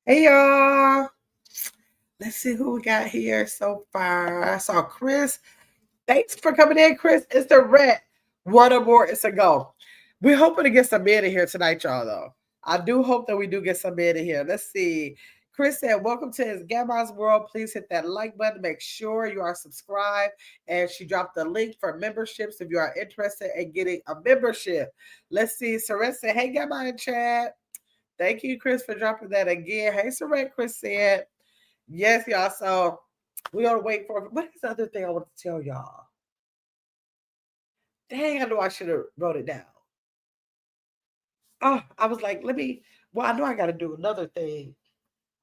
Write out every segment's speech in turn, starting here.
Hey y'all. Let's see who we got here so far. I saw Chris. Thanks for coming in, Chris. It's the red. One or more, it's a go. We're hoping to get some men in here tonight, y'all, though. I do hope that we do get some men in here. Let's see. Chris said, welcome to his Gamma's World. Please hit that like button. Make sure you are subscribed. And she dropped the link for memberships if you are interested in getting a membership. Let's see. Saret said, hey, Gamma in chat. Thank you, Chris, for dropping that again. Hey, Saret, Chris said. Yes, y'all. So we're going to wait for what is the other thing I want to tell y'all? Dang, I know I should have wrote it down. Oh, I was like, let me Well, I know I got to do another thing.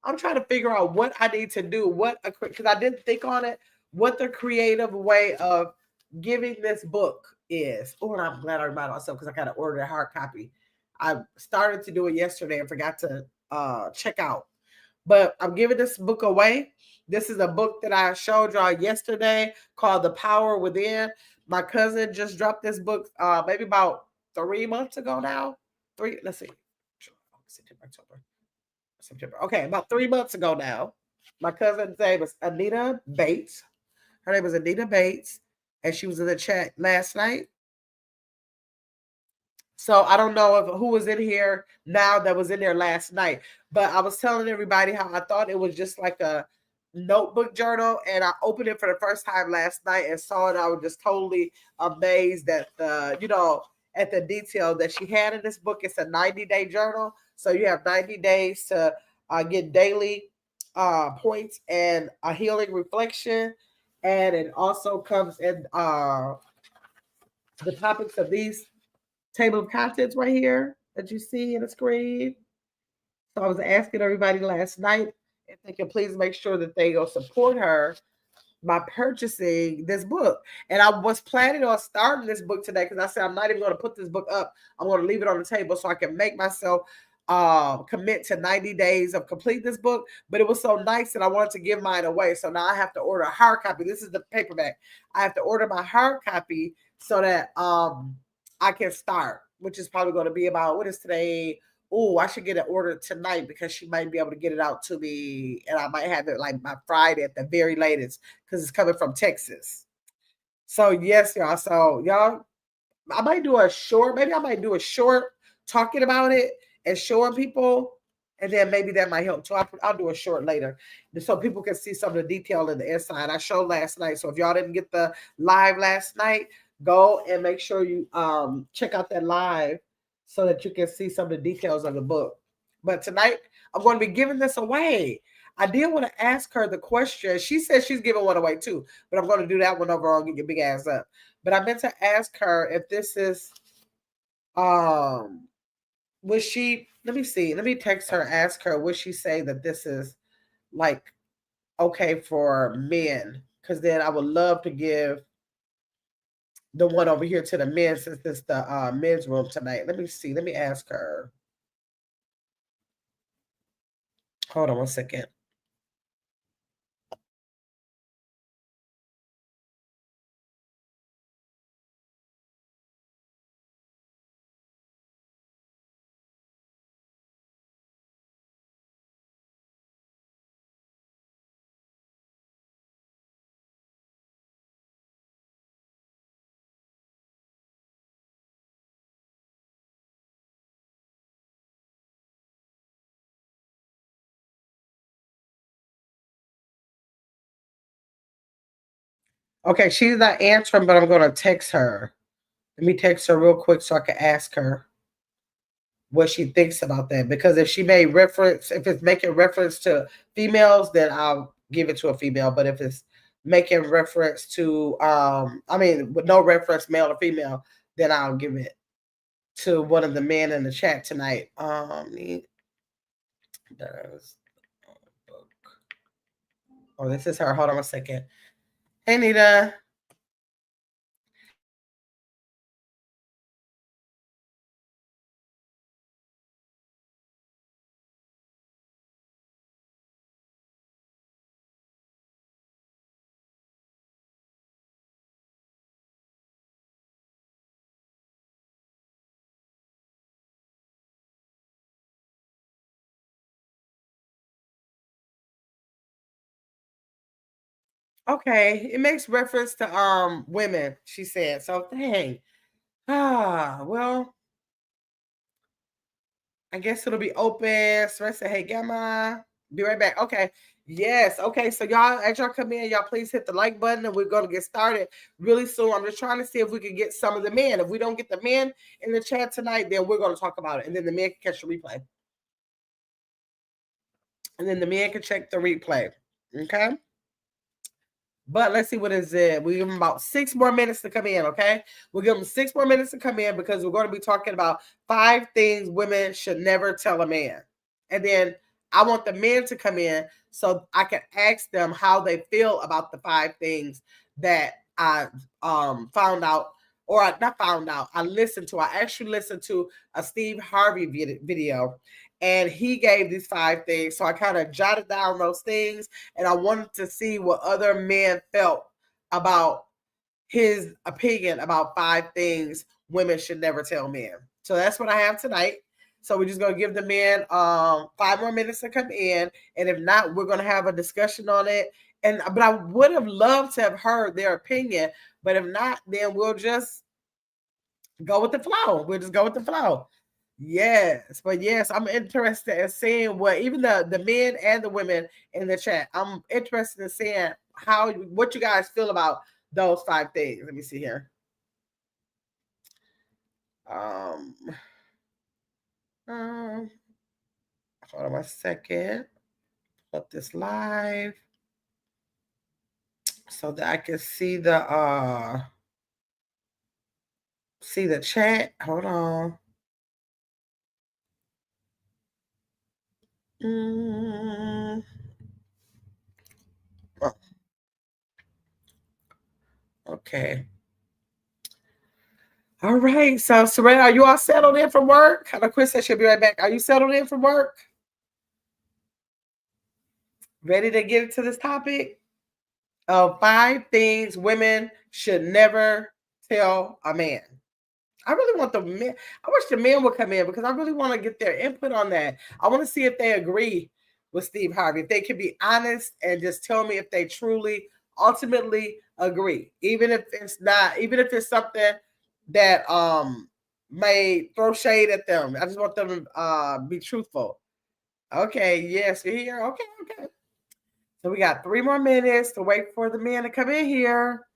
I'm trying to figure out what I need to do, because I didn't think on it, what the creative way of giving this book is. Oh, and I'm glad I reminded myself because I got to order a hard copy. I started to do it yesterday and forgot to check out. But I'm giving this book away. This is a book that I showed y'all yesterday called The Power Within. My cousin just dropped this book maybe about 3 months ago now. Let's see. September. Okay, about 3 months ago now. My cousin's name is Anita Bates. Her name is Anita Bates, and she was in the chat last night. So I don't know who was in here now that was in there last night, but I was telling everybody how I thought it was just like a notebook journal, and I opened it for the first time last night and saw it. I was just totally amazed at at the detail that she had in this book. It's a 90-day journal, so you have 90 days to get daily points and a healing reflection, and it also comes in the topics of these table of contents right here that you see in the screen. So I was asking everybody last night if they can please make sure that they go support her by purchasing this book. And I was planning on starting this book today because I said I'm not even going to put this book up. I'm going to leave it on the table so I can make myself commit to 90 days of complete this book. But it was so nice that I wanted to give mine away. So now I have to order a hard copy. This is the paperback. I have to order my hard copy so that I can start, which is probably going to be about, what is today? Oh, I should get it ordered tonight because she might be able to get it out to me, and I might have it like by Friday at the very latest because it's coming from Texas. So yes, y'all. So y'all, I might do a short. Maybe I might do a short talking about it and showing people, and then maybe that might help. So I'll do a short later, so people can see some of the detail in the inside. I showed last night. So if y'all didn't get the live last night, go and make sure you check out that live so that you can see some of the details of the book. But tonight, I'm going to be giving this away. I did want to ask her the question. She said she's giving one away too, but I'm going to do that one over on Get Your Big Ass Up. But I meant to ask her if this is, would she, let me see, let me text her, ask her, would she say that this is like okay for men? Because then I would love to give the one over here to the men since it's the men's room tonight. Let me see. Let me ask her. Hold on 1 second. Okay, she's not answering, but I'm going to text her. Let me text her real quick so I can ask her what she thinks about that. Because if if it's making reference to females, then I'll give it to a female. But if it's making reference to, with no reference male or female, then I'll give it to one of the men in the chat tonight. Oh, this is her. Hold on 1 second. Hey, Nita. Okay, it makes reference to women, she said. So dang. Well, I guess it'll be open. Sarah said, hey, Gamma. Be right back. Okay. Yes. Okay. So y'all, as y'all come in, y'all please hit the like button and we're going to get started really soon. I'm just trying to see if we can get some of the men. If we don't get the men in the chat tonight, then we're going to talk about it. And then the men can catch the replay. And then the men can check the replay. Okay. But let's see what is it. We give them about 6 more minutes to come in, okay? We'll give them 6 more minutes to come in because we're going to be talking about 5 things women should never tell a man. And then I want the men to come in so I can ask them how they feel about the 5 things that I found out, or not found out, I listened to. I actually listened to a Steve Harvey video, and he gave these 5 things. So I kind of jotted down those things, and I wanted to see what other men felt about his opinion about 5 things women should never tell men. So that's what I have tonight. So we're just gonna give the men 5 more minutes to come in, and if not, we're gonna have a discussion on it. And but I would have loved to have heard their opinion, but if not, then we'll just go with the flow. We'll just go with the flow. Yes, but yes, I'm interested in seeing what even the men and the women in the chat. I'm interested in seeing what you guys feel about those 5 things. Let me see here. Um, hold on a second. Pull up this live so that I can see the chat. Hold on. Oh, okay. All right. So, Serena, are you all settled in from work? I know Chris said she'll be right back. Are you settled in from work? Ready to get into this topic of 5 things women should never tell a man? I really want the men. I wish the men would come in because I really want to get their input on that. I want to see if they agree with Steve Harvey. If they can be honest and just tell me if they truly, ultimately agree, even if it's not, even if it's something that may throw shade at them. I just want them to be truthful. Okay, yes, you're here. Okay, okay. So we got 3 more minutes to wait for the men to come in here.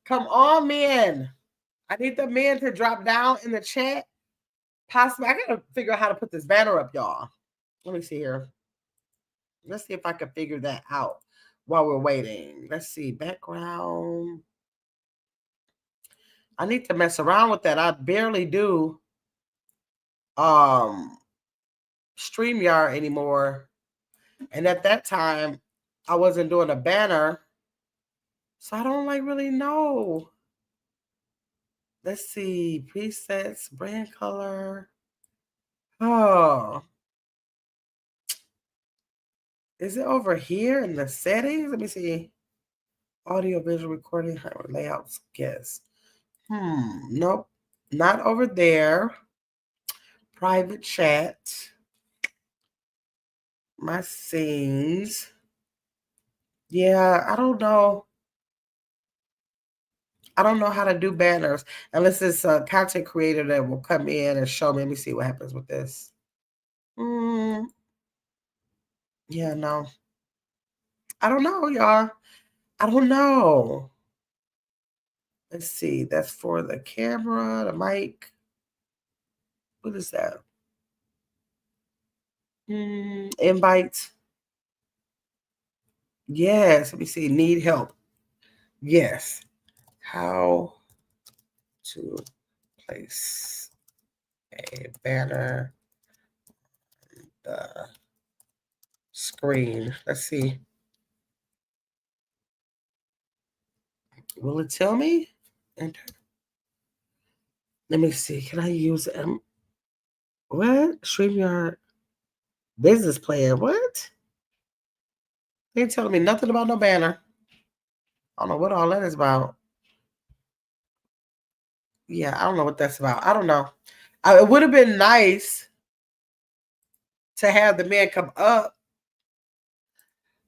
Come on, men. I need the men to drop down in the chat. Possibly, I gotta figure out how to put this banner up, y'all. Let me see here. Let's see if I can figure that out while we're waiting. Let's see, background. I need to mess around with that. I barely do StreamYard anymore. And at that time, I wasn't doing a banner. So I don't like really know. Let's see, presets, brand color. Oh, is it over here in the settings? Let me see. Audio, visual recording, layouts, guess. Nope. Not over there. Private chat. My scenes. Yeah, I don't know. I don't know how to do banners unless it's a content creator that will come in and show me. Let me see what happens with this. Yeah, no. I don't know, y'all. I don't know. Let's see. That's for the camera, the mic. What is that? Invite. Yes. Let me see. Need help. Yes. How to place a banner on the screen. Let's see. Will it tell me? Enter. Let me see. Can I use what? StreamYard business plan. What? They ain't telling me nothing about no banner. I don't know what all that is about. Yeah, I don't know what that's about. I don't know. It would have been nice to have the man come up.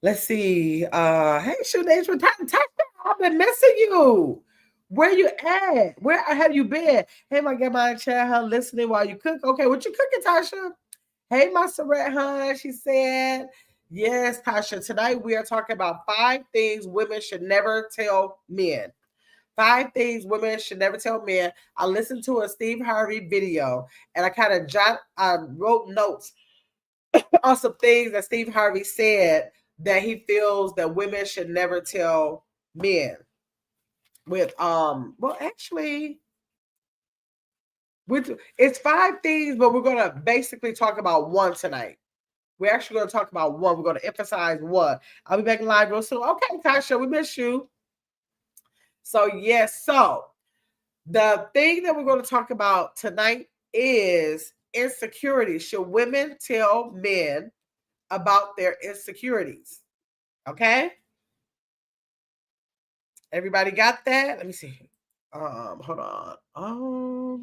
Let's see. Hey, shoot, names for Tasha. I've been missing you. Where you at? Where have you been? Hey, my grandma chat her listening while you cook. Okay, what you cooking, Tasha? Hey, my Saret hun, she said. Yes, Tasha. Tonight we are talking about 5 things women should never tell men. 5 things women should never tell men. I listened to a Steve Harvey video and I wrote notes on some things that Steve Harvey said that he feels that women should never tell men. With well, actually, it's 5 things, but we're gonna basically talk about one tonight. We're actually going to talk about one. We're going to emphasize one. I'll be back live real soon. Okay, Tasha, we miss you. So, yes. So, the thing that we're going to talk about tonight is insecurities. Should women tell men about their insecurities? Okay. Everybody got that? Let me see. Hold on. Hold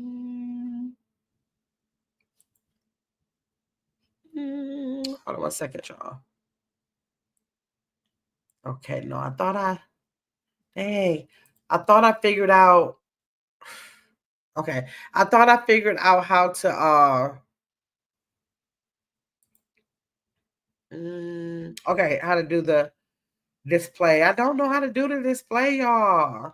on 1 second, y'all. Okay, no, I thought I figured out. Okay, I thought I figured out how to okay, how to do the display. I don't know how to do the display, y'all.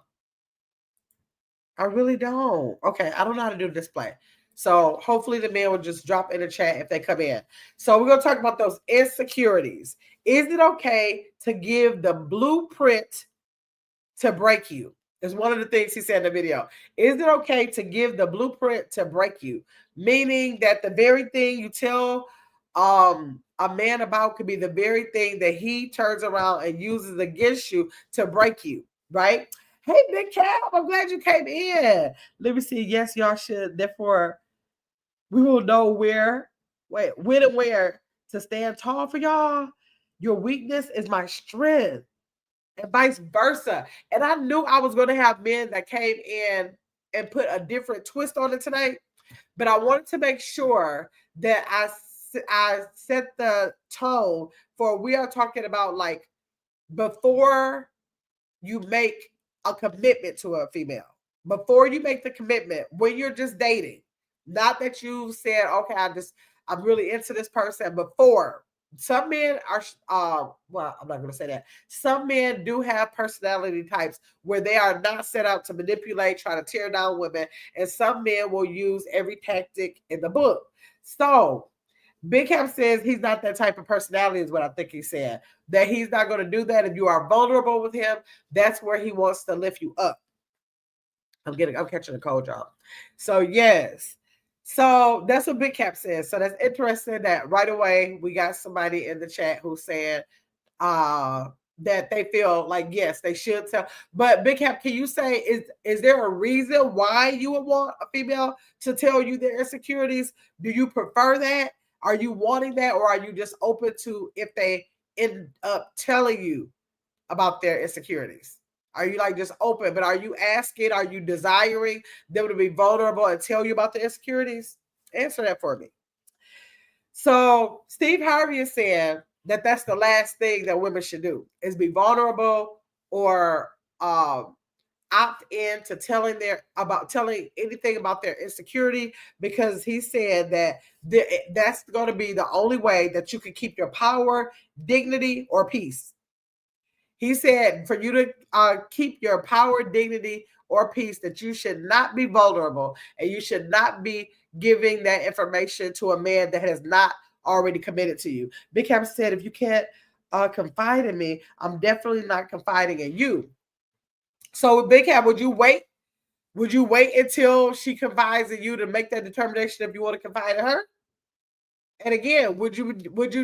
I really don't. Okay, I don't know how to do the display. So hopefully the men will just drop in the chat if they come in. So we're gonna talk about those insecurities. Is it okay to give the blueprint to break you? Is one of the things he said in the video. Is it okay to give the blueprint to break you? Meaning that the very thing you tell a man about could be the very thing that he turns around and uses against you to break you, right? Hey, Big Cat, I'm glad you came in. Let me see. Yes, y'all should. Therefore, we will know when and where to stand tall for y'all. Your weakness is my strength, and vice versa. And I knew I was going to have men that came in and put a different twist on it tonight, but I wanted to make sure that I set the tone for we are talking about like before you make a commitment to a female, before you make the commitment, when you're just dating, not that you said, okay, I'm really into this person. Before, some men are well, I'm not going to say that. Some men do have personality types where they are not set out to manipulate, try to tear down women, and some men will use every tactic in the book. So Big Cap says he's not that type of personality, is what I think he said. That he's not going to do that. If you are vulnerable with him, that's where he wants to lift you up. I'm catching a cold, y'all. So, yes. So that's what Big Cap says. So that's interesting that right away we got somebody in the chat who said that they feel like, yes, they should tell. But Big Cap, can you say, is there a reason why you would want a female to tell you their insecurities? Do you prefer that? Are you wanting that? Or are you just open to if they end up telling you about their insecurities? Are you like just open, but are you asking, are you desiring them to be vulnerable and tell you about the insecurities? Answer that for me. So Steve Harvey is saying that that's the last thing that women should do is be vulnerable or opt in to telling anything about their insecurity, because he said that that's going to be the only way that you can keep your power, dignity, or peace. He said for you to keep your power, dignity, or peace, that you should not be vulnerable and you should not be giving that information to a man that has not already committed to you. Big Cap said, if you can't confide in me, I'm definitely not confiding in you. So Big Cap, would you wait? Would you wait until she confides in you to make that determination if you want to confide in her? And again, would you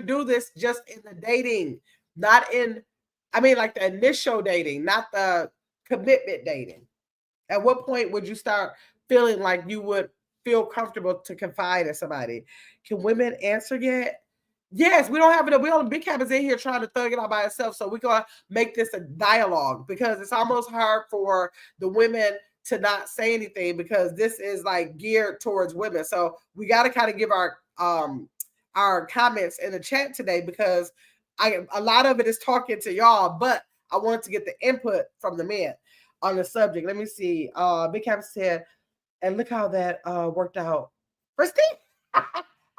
do this just in the dating, not in, I mean, like the initial dating, not the commitment dating? At what point would you start feeling like you would feel comfortable to confide in somebody? Can women answer yet? Yes, we don't have it. We don't. Big Cap is in here trying to thug it out by itself. So we're gonna make this a dialogue, because it's almost hard for the women to not say anything, because this is like geared towards women. So we got to kind of give our comments in the chat today, because a lot of it is talking to y'all, but I wanted to get the input from the men on the subject. Let me see. Big Cap said, and look how that worked out for Steve.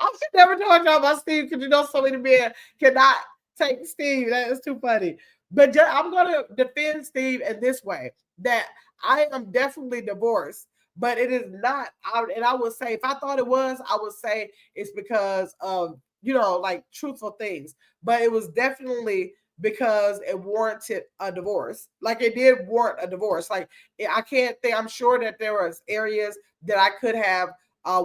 I should never told y'all about Steve, because you know so many men cannot take Steve. That is too funny. But I'm going to defend Steve in this way, that I am definitely divorced, but it is not. And I would say, if I thought it was, I would say it's because of, like truthful things. But it was definitely because it warranted a divorce. Like it did warrant a divorce. Like I can't think, I'm sure that there was areas that I could have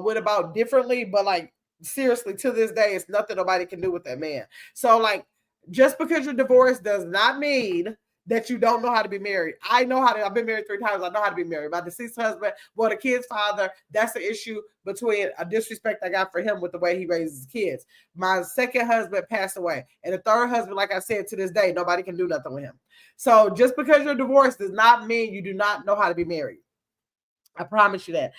went about differently, but like seriously, to this day, it's nothing nobody can do with that man. So, like, just because you're divorced does not mean that you don't know how to be married. I know how to, I've been married 3 times. I know how to be married. My deceased husband, well, the kid's father, that's the issue between a disrespect I got for him with the way he raises kids. My second husband passed away. And the third husband, like I said, to this day, nobody can do nothing with him. So just because you're divorced does not mean you do not know how to be married. I promise you that.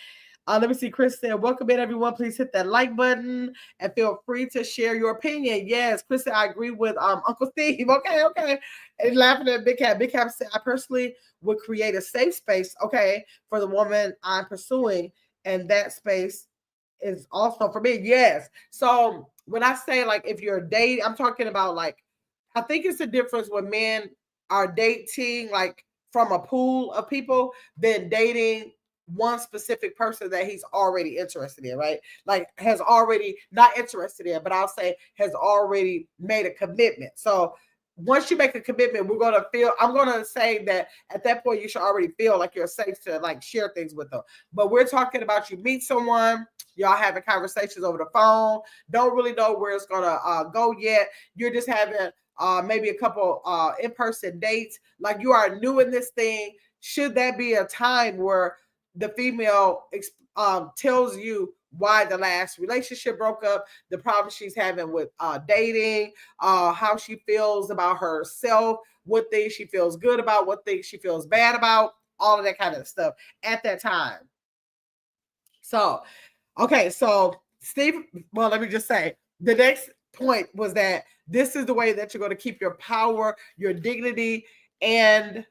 Let me see. Chris said, welcome in, everyone. Please hit that like button and feel free to share your opinion. Yes, Chris said, I agree with Uncle Steve. Okay, okay. And laughing at Big Cat. Big Cat said, I personally would create a safe space, okay, for the woman I'm pursuing. And that space is also for me. Yes. So when I say, like, if you're dating, I'm talking about, like, I think it's a difference when men are dating, like, from a pool of people than dating one specific person that he's already interested in, right? Like, has already not interested in, but I'll say has already made a commitment. So once you make a commitment, we're gonna feel, I'm gonna say that at that point you should already feel like you're safe to, like, share things with them. But we're talking about you meet someone, y'all having conversations over the phone, don't really know where it's gonna go yet. You're just having maybe a couple in-person dates, like you are new in this thing. Should that be a time where the female tells you why the last relationship broke up, the problem she's having with dating, how she feels about herself, what things she feels good about, what things she feels bad about, all of that kind of stuff at that time. So, okay, so Steve, well, let me just say the next point was that this is the way that you're going to keep your power, your dignity, and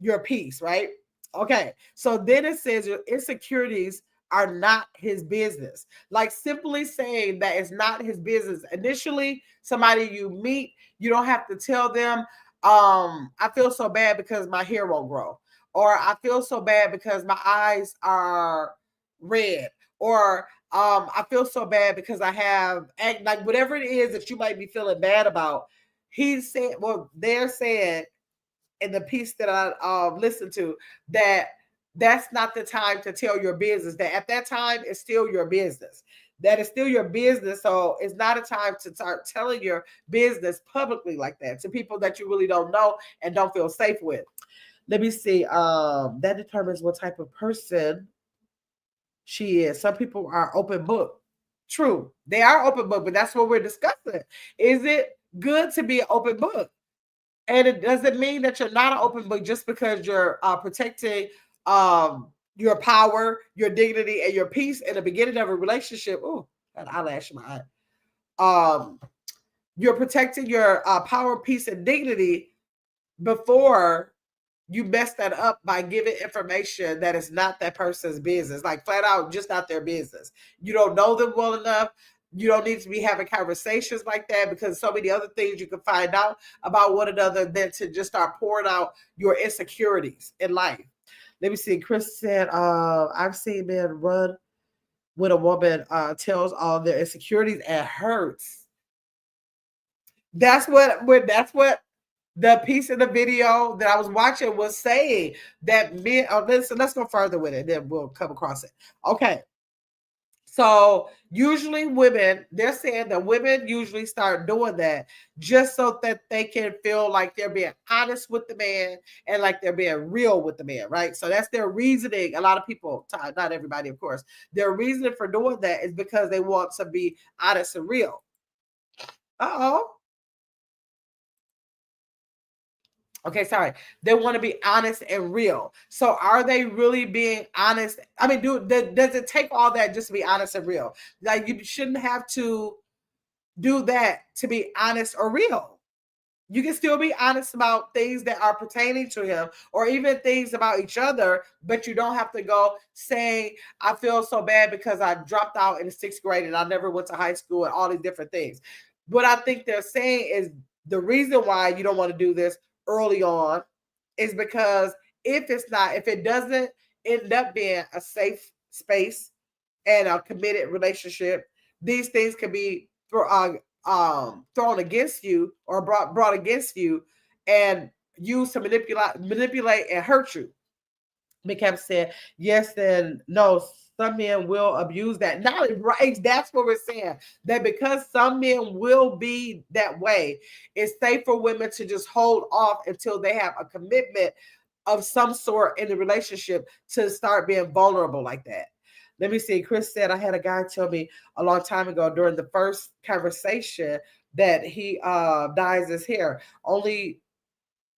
your peace, right? Okay. So then it says your insecurities are not his business. Like, simply saying that it's not his business. Initially, somebody you meet, you don't have to tell them, I feel so bad because my hair won't grow, or I feel so bad because my eyes are red, or I feel so bad because I have, like, whatever it is that you might be feeling bad about. He said, well, they're saying in the piece that I listened to, that that's not the time to tell your business. That at that time it's still your business. That is still your business. So it's not a time to start telling your business publicly like that to people that you really don't know and don't feel safe with. Let me see. That determines what type of person she is. Some people are open book. True, they are open book, but that's what we're discussing. Is it good to be an open book? And it doesn't mean that you're not an open book just because you're protecting your power, your dignity, and your peace in the beginning of a relationship. Oh, that eyelash in my eye. You're protecting your power, peace, and dignity before you mess that up by giving information that is not that person's business, like flat out just not their business. You don't know them well enough. You don't need to be having conversations like that, because so many other things you can find out about one another than to just start pouring out your insecurities in life. Let me see. Chris said, I've seen men run when a woman tells all their insecurities and hurts. That's what the piece of the video that I was watching was saying, that men. Oh, let's go further with it, then we'll come across it. Okay. So usually women, they're saying that women usually start doing that just so that they can feel like they're being honest with the man and like they're being real with the man, right? So that's their reasoning. A lot of people, not everybody, of course, their reasoning for doing that is because they want to be honest and real. Uh-oh. Okay, sorry. They want to be honest and real. So are they really being honest? I mean, does it take all that just to be honest and real? Like, you shouldn't have to do that to be honest or real. You can still be honest about things that are pertaining to him or even things about each other, but you don't have to go saying, I feel so bad because I dropped out in the 6th grade and I never went to high school and all these different things. What I think they're saying is the reason why you don't want to do this early on is because if it doesn't end up being a safe space and a committed relationship, these things can be thrown against you or brought against you and used to manipulate and hurt you. McCabe said, yes and no. some men will abuse that. Not right. That's what we're saying. That because some men will be that way, it's safe for women to just hold off until they have a commitment of some sort in the relationship to start being vulnerable like that. Let me see. Chris said I had a guy tell me a long time ago during the first conversation that he dyes his hair. Only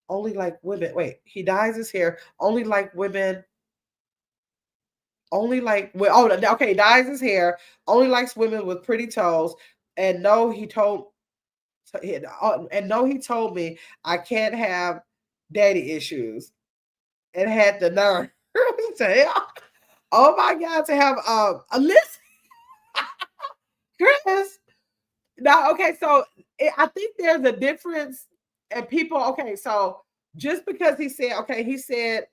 like women. Wait, he dyes his hair only like women. Only like well, oh okay, dyes his hair. Only likes women with pretty toes. And no, he told and no, he told me I can't have daddy issues. And had the nerve to oh my god, to have a list, Chris. Now, okay, so I think there's a difference, and people. Okay, so just because he said, okay, he said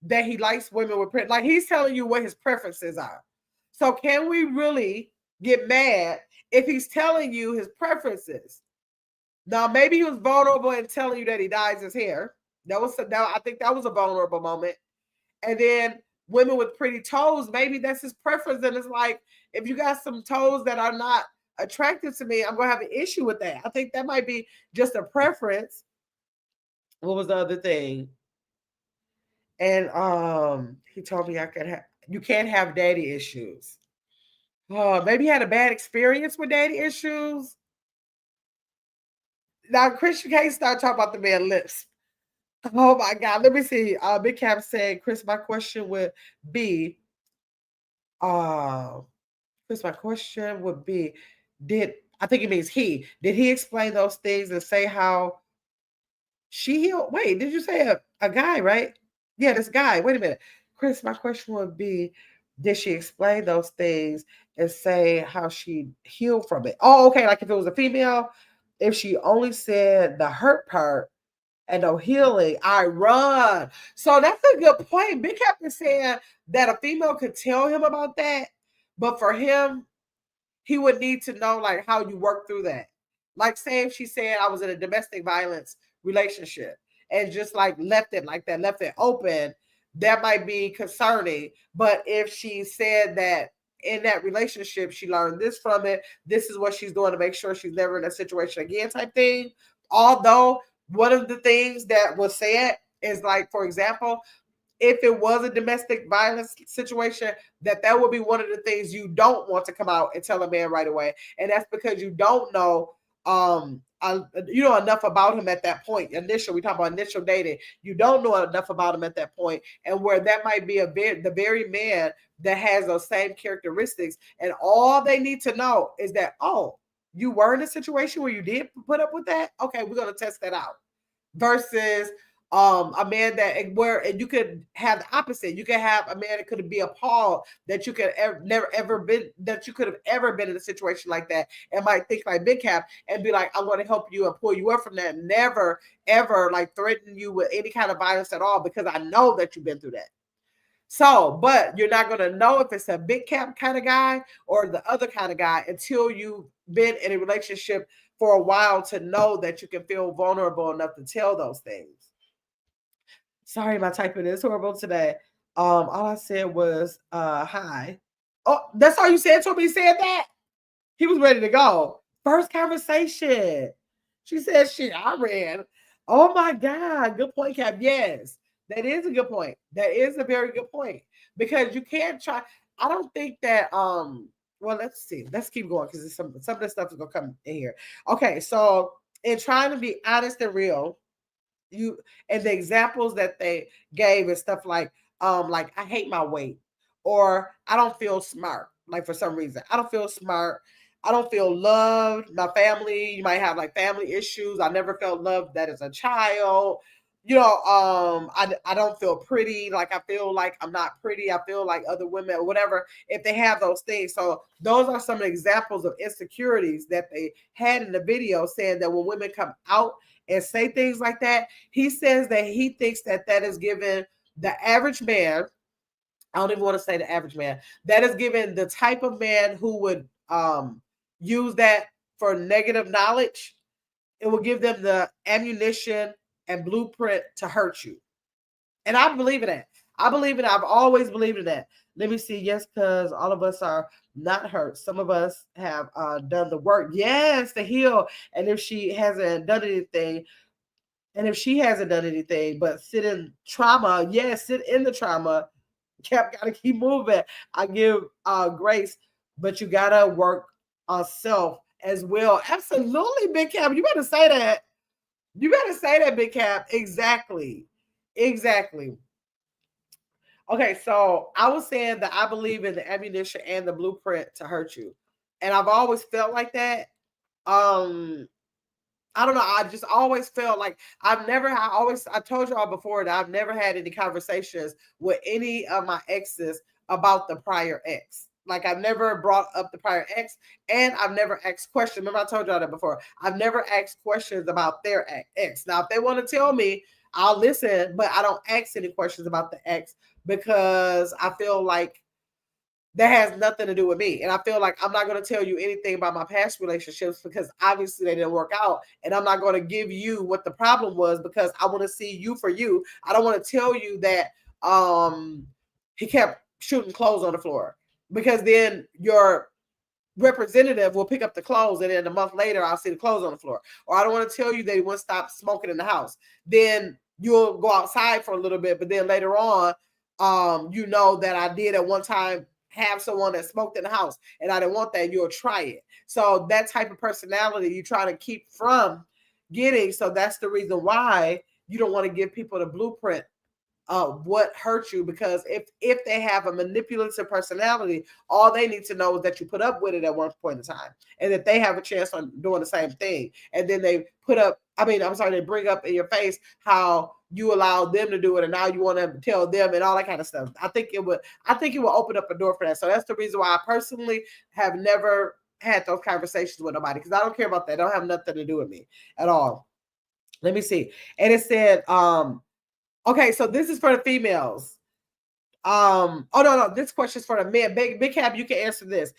that he likes women with print. Like he's telling you what his preferences are. So can we really get mad if he's telling you his preferences? Now maybe he was vulnerable in telling you that he dyes his hair. I think that was a vulnerable moment. And then women with pretty toes, maybe that's his preference. And it's like if you got some toes that are not attractive to me, I'm gonna have an issue with that. I think that might be just a preference. What was the other thing? And he told me I could have you can't have daddy issues. Maybe he had a bad experience with daddy issues. Now Christian can't start talking about the man lips. Oh my god, let me see. Big Cap said, Chris, my question would be, uh Chris, my question would be, did I think it means did he explain those things and say how she healed? Wait, did you say a guy, right? Yeah, this guy. Wait a minute. Chris, my question would be, did she explain those things and say how she healed from it? Oh, okay. Like if it was a female, if she only said the hurt part and no healing, I run. So that's a good point. Big Captain saying that a female could tell him about that, but for him, he would need to know like how you work through that. Like say if she said I was in a domestic violence relationship and just like left it like that, left it open, that might be concerning. But if she said that in that relationship, she learned this from it, this is what she's doing to make sure she's never in a situation again type thing. Although one of the things that was said is like, for example, if it was a domestic violence situation, that would be one of the things you don't want to come out and tell a man right away. And that's because you don't know enough about him at that point. We talk about initial dating. You don't know enough about him at that point, and where that might be the very man that has those same characteristics, and all they need to know is that, oh, you were in a situation where you did put up with that. Okay, we're gonna test that out. Versus a man that where you could have the opposite. You could have a man that could be appalled that you could never ever been that you could have ever been in a situation like that and might think like Big Cap and be like, I'm going to help you and pull you up from that. Never ever like threaten you with any kind of violence at all because I know that you've been through that. So, but you're not going to know if it's a Big Cap kind of guy or the other kind of guy until you've been in a relationship for a while to know that you can feel vulnerable enough to tell those things. Sorry, my typing is horrible today. All I said was hi. Oh, that's all you said to me? He said that? He was ready to go. First conversation. She said, shit, I ran. Oh my God. Good point, Cap. Yes, that is a good point. That is a very good point. Because you can't try. I don't think that well, let's see. Let's keep going because some of this stuff is gonna come in here. Okay, so in trying to be honest and real, you and the examples that they gave and stuff like I hate my weight or I don't feel smart like for some reason I don't feel smart, I don't feel loved, my family, you might have like family issues, I never felt loved that as a child, I don't feel pretty, like I feel like I'm not pretty, I feel like other women or whatever, if they have those things. So those are some examples of insecurities that they had in the video, saying that when women come out and say things like that, he says that he thinks that that is given the average man, I don't even want to say the average man, that is given the type of man who would use that for negative knowledge. It will give them the ammunition and blueprint to hurt you. And I believe in that. I believe in. I've always believed in that. Let me see. Yes, because all of us are not hurt. Some of us have done the work. Yes, to heal. And if she hasn't done anything, and if she hasn't done anything but sit in trauma, yes, sit in the trauma. Cap gotta keep moving. I give grace, but you gotta work on self as well. Absolutely, Big Cap. You better say that. You better say that, Big Cap. Exactly. Exactly. Okay, so I was saying that I believe in the ammunition and the blueprint to hurt you. And I've always felt like that. Um, I don't know. I just always felt like I told y'all before that I've never had any conversations with any of my exes about the prior ex. Like I've never brought up the prior ex, and I've never asked questions. Remember, I told y'all that before. I've never asked questions about their ex. Now, if they want to tell me, I'll listen, but I don't ask any questions about the ex because I feel like that has nothing to do with me. And I feel like I'm not going to tell you anything about my past relationships because obviously they didn't work out. And I'm not going to give you what the problem was because I want to see you for you. I don't want to tell you that he kept shooting clothes on the floor because then your representative will pick up the clothes and then a month later I'll see the clothes on the floor. Or I don't want to tell you that he wouldn't stop smoking in the house. Then you'll go outside for a little bit, but then later on, you know that I did at one time have someone that smoked in the house and I didn't want that, you'll try it. So that type of personality you try to keep from getting. So that's the reason why you don't want to give people the blueprint what hurt you, because if they have a manipulative personality, all they need to know is that you put up with it at one point in time and that they have a chance on doing the same thing, and then they they bring up in your face how you allowed them to do it and now you want to tell them and all that kind of stuff. I think it would open up a door for that. So that's the reason why I personally have never had those conversations with nobody, because I don't care about that. They don't have nothing to do with me at all. Let me see. And it said okay, so this is for the females. Oh no, this question is for the men. Big Cap, you can answer this.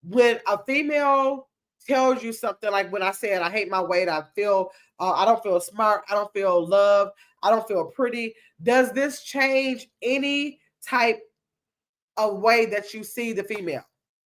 When a female tells you something like when I said I hate my weight, I don't feel smart, I don't feel loved, I don't feel pretty. Does this change any type of way that you see the female?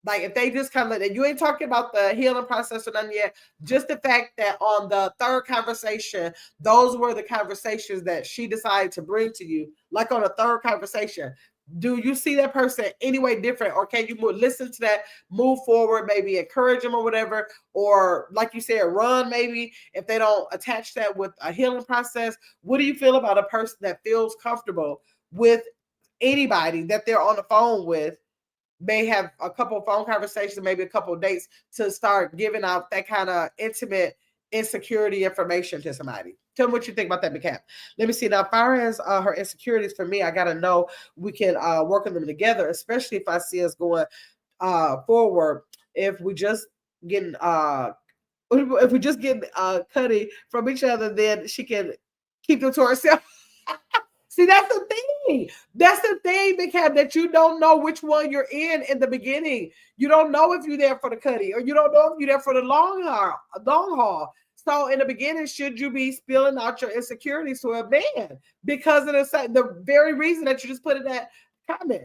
Like if they just kind of you ain't talking about the healing process or nothing yet, just the fact that on the third conversation, those were the conversations that she decided to bring to you. Like on the third conversation, do you see that person any way different, or can you listen to that, move forward, maybe encourage them or whatever, or like you said, run maybe if they don't attach that with a healing process? What do you feel about a person that feels comfortable with anybody that they're on the phone with, may have a couple of phone conversations, maybe a couple of dates, to start giving out that kind of intimate insecurity information to somebody? Tell me what you think about that, McCap. Let me see. Now, as far as her insecurities, for me, I got to know we can work on them together, especially if I see us going forward. If we just getting cutty from each other, then she can keep them to herself. See, that's the thing. That's the thing, Big Cat, that you don't know which one you're in the beginning. You don't know if you're there for the cutty, or you don't know if you're there for the long haul. So in the beginning, should you be spilling out your insecurities to a man because of the very reason that you just put in that comment?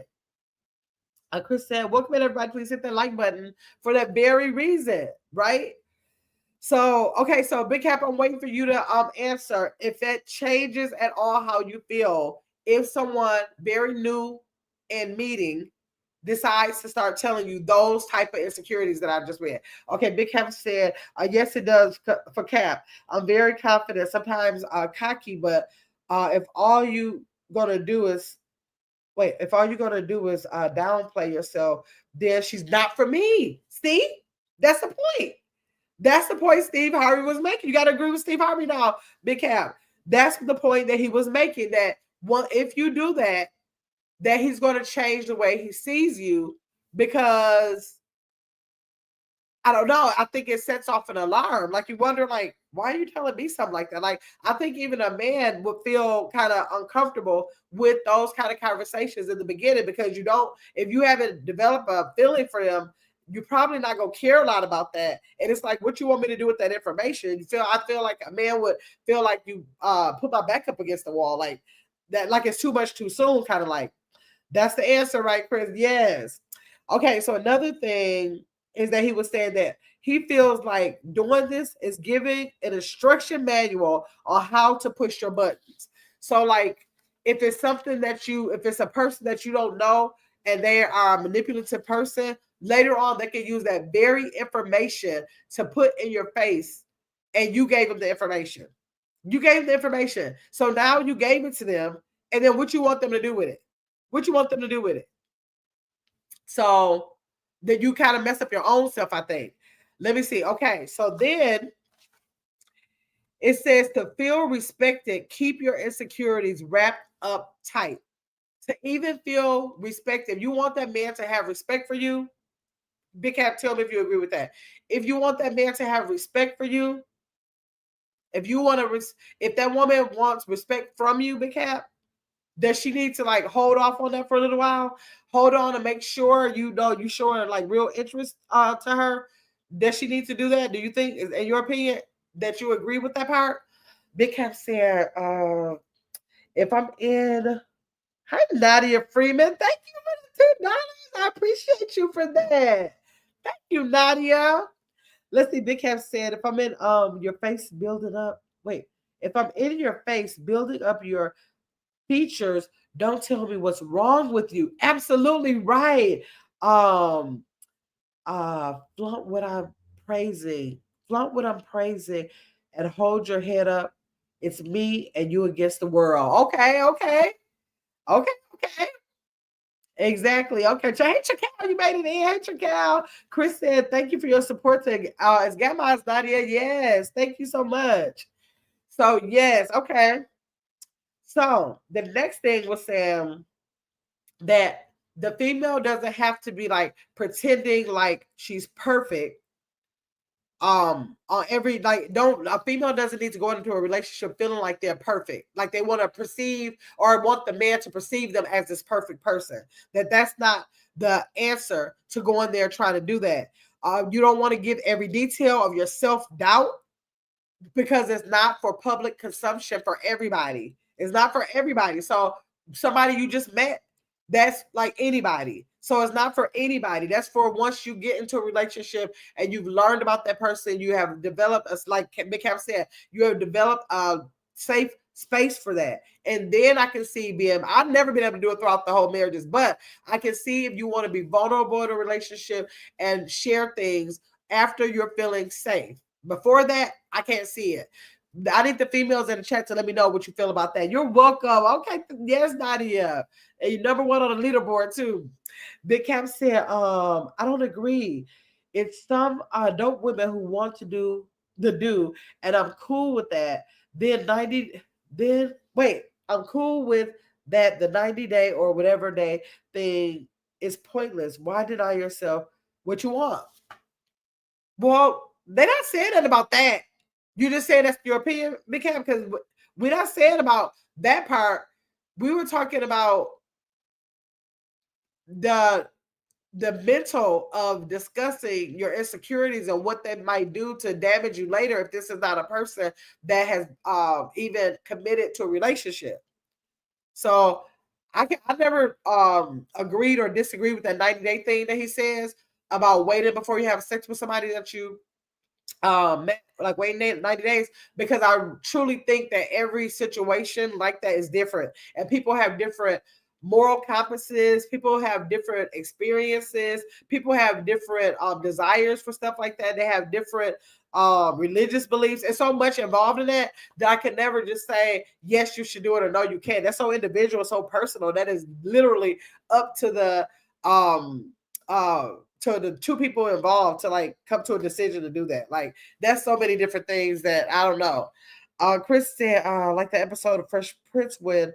Chris said, welcome in, everybody. Please hit that like button for that very reason, right? So, okay, so Big Cap, I'm waiting for you to answer if that changes at all how you feel if someone very new in meeting decides to start telling you those type of insecurities that I just read. Okay, Big Cap said, yes, it does for Cap. I'm very confident, sometimes cocky, but if all you gonna do is downplay yourself, then she's not for me. See, that's the point. That's the point Steve Harvey was making. You got to agree with Steve Harvey now, Big Cap. That's the point that he was making, that if you do that, that he's going to change the way he sees you, because I don't know. I think it sets off an alarm. Like you wonder, like, why are you telling me something like that? Like, I think even a man would feel kind of uncomfortable with those kind of conversations in the beginning, because if you haven't developed a feeling for them, you're probably not gonna care a lot about that. And it's like, what you want me to do with that information? I feel like a man would feel like you put my back up against the wall. Like, That like it's too much too soon, kind of like. That's the answer, right, Chris? Yes. Okay, so another thing is that he was saying that he feels like doing this is giving an instruction manual on how to push your buttons. So, like, if it's something that if it's a person that you don't know and they are a manipulative person, later on they can use that very information to put in your face, and you gave them the information. You gave them the information. So now you gave it to them, and then what you want them to do with it? What you want them to do with it? So then you kind of mess up your own self, I think. Let me see. Okay, so then it says to feel respected, keep your insecurities wrapped up tight. To even feel respected, you want that man to have respect for you. Big Cap, tell me if you agree with that. If you want that man to have respect for you, if you want to, if that woman wants respect from you, Big Cap, does she need to like hold off on that for a little while? Hold on and make sure you know you show her like real interest to her. Does she need to do that? Do you think, in your opinion, that you agree with that part? Big Cap said, if I'm in, hi Nadia Freeman. Thank you for the $2. I appreciate you for that. Thank you, Nadia. Let's see. Big Cap said, if I'm in your face building up, wait, if I'm in your face building up your features, don't tell me what's wrong with you. Absolutely right. um Flaunt what I'm praising, flaunt what I'm praising, and hold your head up. It's me and you against the world. Okay, okay, okay, okay. Exactly. Okay. Hey, Chakal, you made it in. Hey, Chakal. Chris said, thank you for your support to as Gamma's Nadia. Yes. Thank you so much. So, yes. Okay. So, the next thing was that the female doesn't have to be like pretending like she's perfect on every, like, don't, a female doesn't need to go into a relationship feeling like they're perfect, like they want to perceive or want the man to perceive them as this perfect person. That's not the answer to go in there trying to do that. You don't want to give every detail of your self-doubt, because it's not for public consumption for everybody. It's not for everybody. So somebody you just met, that's like anybody. So it's not for anybody. That's for once you get into a relationship and you've learned about that person, you have developed, like Big Cap said, you have developed a safe space for that. And then I can see being, I've never been able to do it throughout the whole marriages, but I can see if you want to be vulnerable in a relationship and share things after you're feeling safe. Before that, I can't see it. I need the females in the chat to let me know what you feel about that. You're welcome. Okay, yes, Nadia. And you're number one on the leaderboard too. Big Cap said, I don't agree. It's some dope women who want to do the do, and I'm cool with that. Then 90, then wait, I'm cool with that. The 90-day or whatever day thing is pointless. Why deny yourself what you want? Well, they're not saying that about that. You just saying that's your opinion, Big Cam, because we're not saying about that part. We were talking about the mental of discussing your insecurities and what they might do to damage you later if this is not a person that has even committed to a relationship. So I never agreed or disagreed with that 90-day thing that he says about waiting before you have sex with somebody that you like waiting 90 days, because I truly think that every situation like that is different, and people have different moral compasses, people have different experiences, people have different desires for stuff like that, they have different religious beliefs, and so much involved in that I can never just say yes you should do it or no you can't. That's so individual, so personal. That is literally up to the to the two people involved to like come to a decision to do that. Like that's so many different things that I don't know. Chris said, like the episode of Fresh Prince when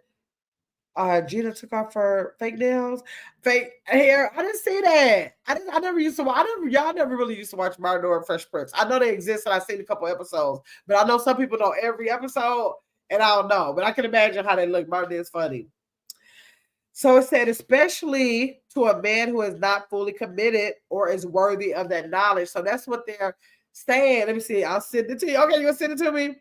Gina took off her fake nails, fake hair. I didn't see that. I never used to. Y'all never really used to watch Martin or Fresh Prince. I know they exist, and I've seen a couple episodes, but I know some people know every episode, and I don't know. But I can imagine how they look. Martin is funny. So it said, especially to a man who is not fully committed or is worthy of that knowledge. So that's what they're saying. Let me see. I'll send it to you. Okay, you'll send it to me.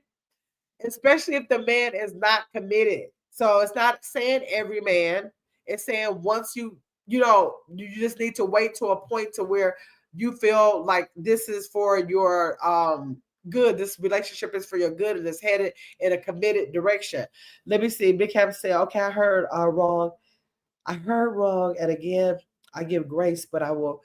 Especially if the man is not committed. So it's not saying every man. It's saying once you just need to wait to a point to where you feel like this is for your good. This relationship is for your good and it's headed in a committed direction. Let me see. Big Cap say, okay, I heard wrong. I heard wrong. And again, I give grace, but I will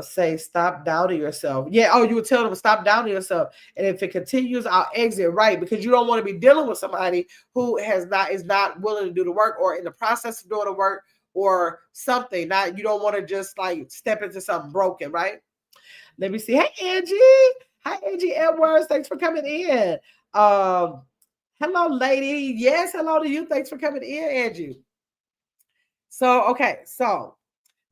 say stop doubting yourself. Yeah, oh, you would tell them stop doubting yourself. And if it continues, I'll exit, right? Because you don't want to be dealing with somebody who is not willing to do the work or in the process of doing the work or something. Not you don't want to just like step into something broken, right? Let me see. Hey Angie. Hi Angie Edwards. Thanks for coming in. Hello, lady. Yes, hello to you. Thanks for coming in, Angie. So, okay, so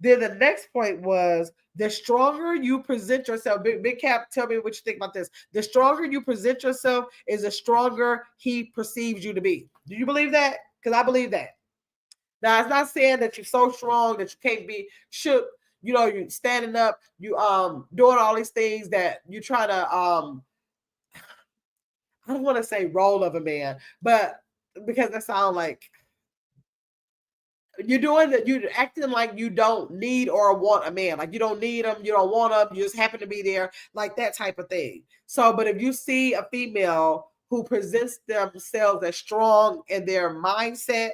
then the next point was the stronger you present yourself. Big Cap, tell me what you think about this. The stronger you present yourself is the stronger he perceives you to be. Do you believe that? Because I believe that. Now, it's not saying that you're so strong that you can't be shook. You know, you're standing up, you doing all these things that you try to I don't want to say role of a man, but because that sounds like you're doing that, you're acting like you don't need or want a man, like you don't need them, you don't want them, you just happen to be there, like that type of thing. So but if you see a female who presents themselves as strong in their mindset,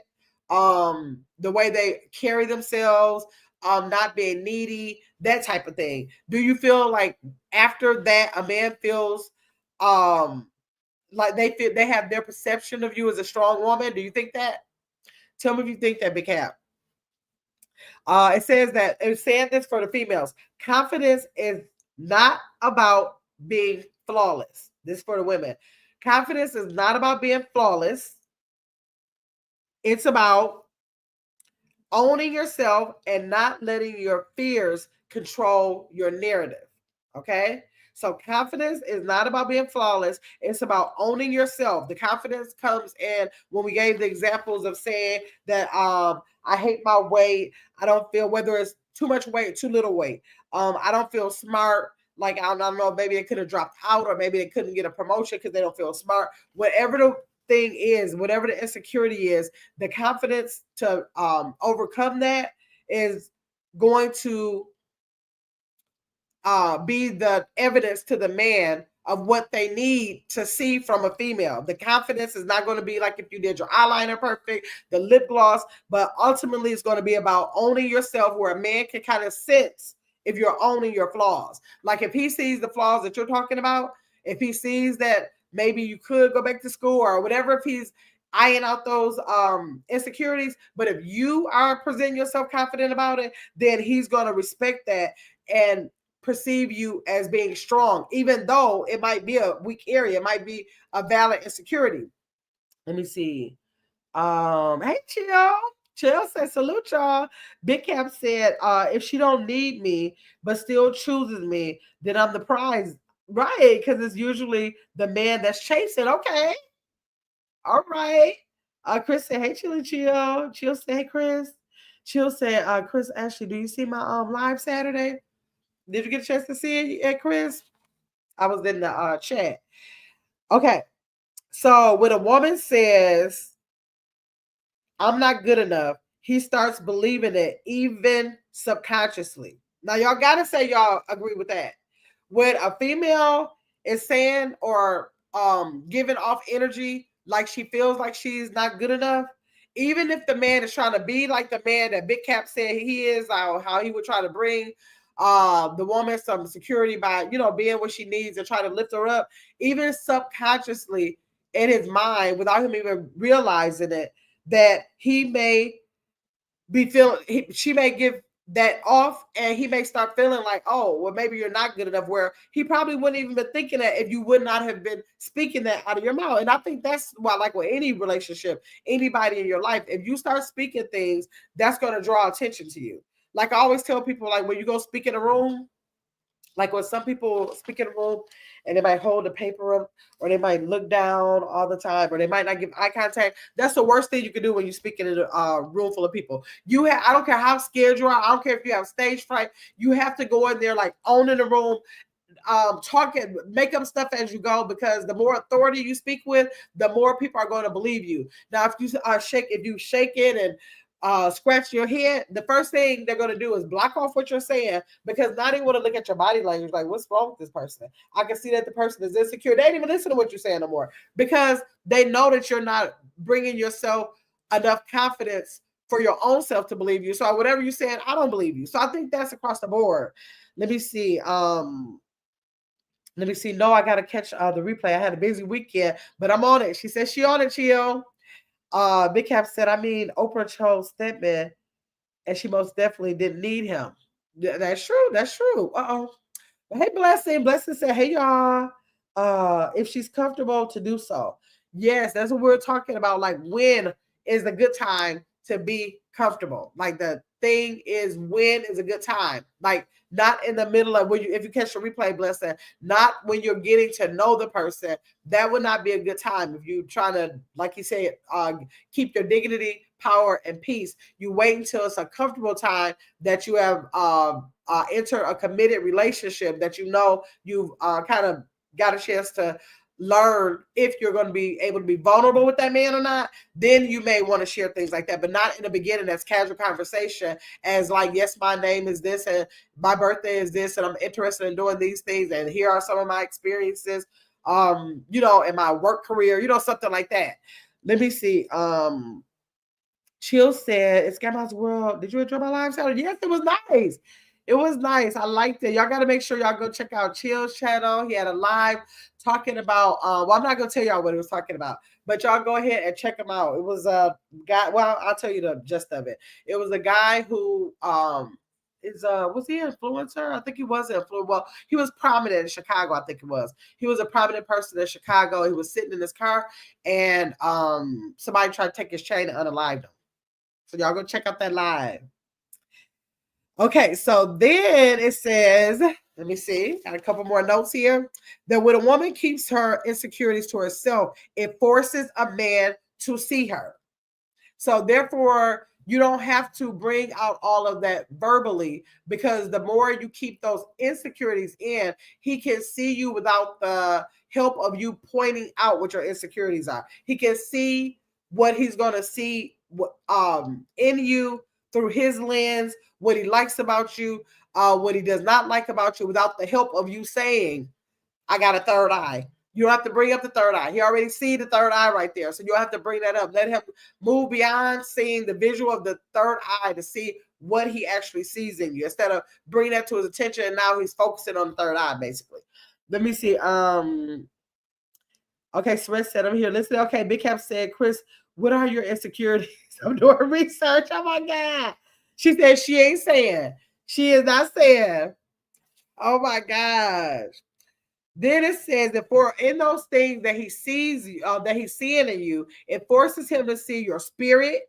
the way they carry themselves, not being needy, that type of thing, do you feel like after that a man feels like they have their perception of you as a strong woman? Do you think that? Tell me if you think that, Big Cap. It says that it's saying this for the females. Confidence is not about being flawless. This is for the women. Confidence is not about being flawless. It's about owning yourself and not letting your fears control your narrative. Okay. So confidence is not about being flawless. It's about owning yourself. The confidence comes in when we gave the examples of saying that I hate my weight. I don't feel whether it's too much weight, too little weight. I don't feel smart. Like I don't know, maybe they could have dropped out or maybe they couldn't get a promotion because they don't feel smart. Whatever the thing is, whatever the insecurity is, the confidence to overcome that is going to be the evidence to the man of what they need to see from a female. The confidence is not going to be like if you did your eyeliner perfect, the lip gloss, but ultimately it's going to be about owning yourself where a man can kind of sense if you're owning your flaws. Like if he sees the flaws that you're talking about, if he sees that maybe you could go back to school or whatever, if he's eyeing out those insecurities, but if you are presenting yourself confident about it, then he's going to respect that and perceive you as being strong, even though it might be a weak area, it might be a valid insecurity. Let me see. Hey Chill. Chill said salute y'all. Big Cap said, if she don't need me but still chooses me, then I'm the prize. Right, because it's usually the man that's chasing. Okay. All right. Chris said, hey Chilly Chill. Chill said, hey Chris. Chill said, Chris Ashley, do you see my live Saturday? Did you get a chance to see it, Chris? I was in the chat. Okay. So when a woman says, I'm not good enough, he starts believing it, even subconsciously. Now, y'all got to say y'all agree with that. When a female is saying or giving off energy like she feels like she's not good enough, even if the man is trying to be like the man that Big Cap said he is, how he would try to bring the woman some security by, being what she needs and try to lift her up, even subconsciously in his mind, without him even realizing it, that he may be feeling, she may give that off and he may start feeling like, oh, well, maybe you're not good enough, where he probably wouldn't even been thinking that if you would not have been speaking that out of your mouth. And I think that's why, like with any relationship, anybody in your life, if you start speaking things, that's going to draw attention to you. Like I always tell people, like when you go speak in a room, like when some people speak in a room and they might hold the paper up or they might look down all the time or they might not give eye contact. That's the worst thing you can do when you're speaking in a room full of people. I don't care how scared you are. I don't care if you have stage fright. You have to go in there like owning the room, talking, make up stuff as you go, because the more authority you speak with, the more people are going to believe you. Now, if you shake it and scratch your head, the first thing they're going to do is block off what you're saying, because now they want to look at your body language like, what's wrong with this person? I can see that the person is insecure. They don't even listen to what you're saying no more, because they know that you're not bringing yourself enough confidence for your own self to believe you. So whatever you're saying, I don't believe you. So I think that's across the board. Let me see. No, I gotta catch the replay. I had a busy weekend, but I'm on it. She said she on it, chill. Big Cap said, I mean, Oprah chose Stedman, and she most definitely didn't need him. That's true. That's true. Uh-oh. Hey, Blessing. Blessing said, hey, y'all. If she's comfortable to do so. Yes, that's what we're talking about. Like, when is a good time to be comfortable? Like, the thing is, when is a good time? Like, not in the middle of when you, if you catch the replay, Blessing, not when you're getting to know the person. That would not be a good time. If you're trying to, like you said, keep your dignity, power, and peace, you wait until it's a comfortable time that you have enter a committed relationship, that you know you've kind of got a chance to learn if you're going to be able to be vulnerable with that man or not. Then you may want to share things like that, but not in the beginning as casual conversation, as like, yes, my name is this and my birthday is this and I'm interested in doing these things and here are some of my experiences, in my work career, something like that. Let me see. Chill said, it's Grandma's World. Did you enjoy my live channel? Yes, it was nice. It was nice. I liked it. Y'all got to make sure y'all go check out Chill's channel. He had a live talking about, I'm not going to tell y'all what he was talking about, but y'all go ahead and check him out. It was a guy, well, I'll tell you the gist of it. It was a guy who was he an influencer? I think he was an influencer. Well, he was prominent in Chicago, I think it was. He was a prominent person in Chicago. He was sitting in his car, and somebody tried to take his chain and unalived him. So y'all go check out that live. Okay, so then it says, let me see, got a couple more notes here. That when a woman keeps her insecurities to herself, it forces a man to see her. So therefore, you don't have to bring out all of that verbally, because the more you keep those insecurities in, he can see you without the help of you pointing out what your insecurities are. He can see what he's going to see in you through his lens, what he likes about you, what he does not like about you, without the help of you saying, I got a third eye. You don't have to bring up the third eye. He already see the third eye right there. So you don't have to bring that up. Let him move beyond seeing the visual of the third eye to see what he actually sees in you, instead of bringing that to his attention. And now he's focusing on the third eye, basically. Let me see. Okay, Sweat said, I'm here listening. Okay, Big Cap said, Chris, what are your insecurities? I'm doing research. Oh my God. She said she ain't saying. She is not saying. Oh my gosh. Then it says that for in those things that he sees, that he's seeing in you, it forces him to see your spirit,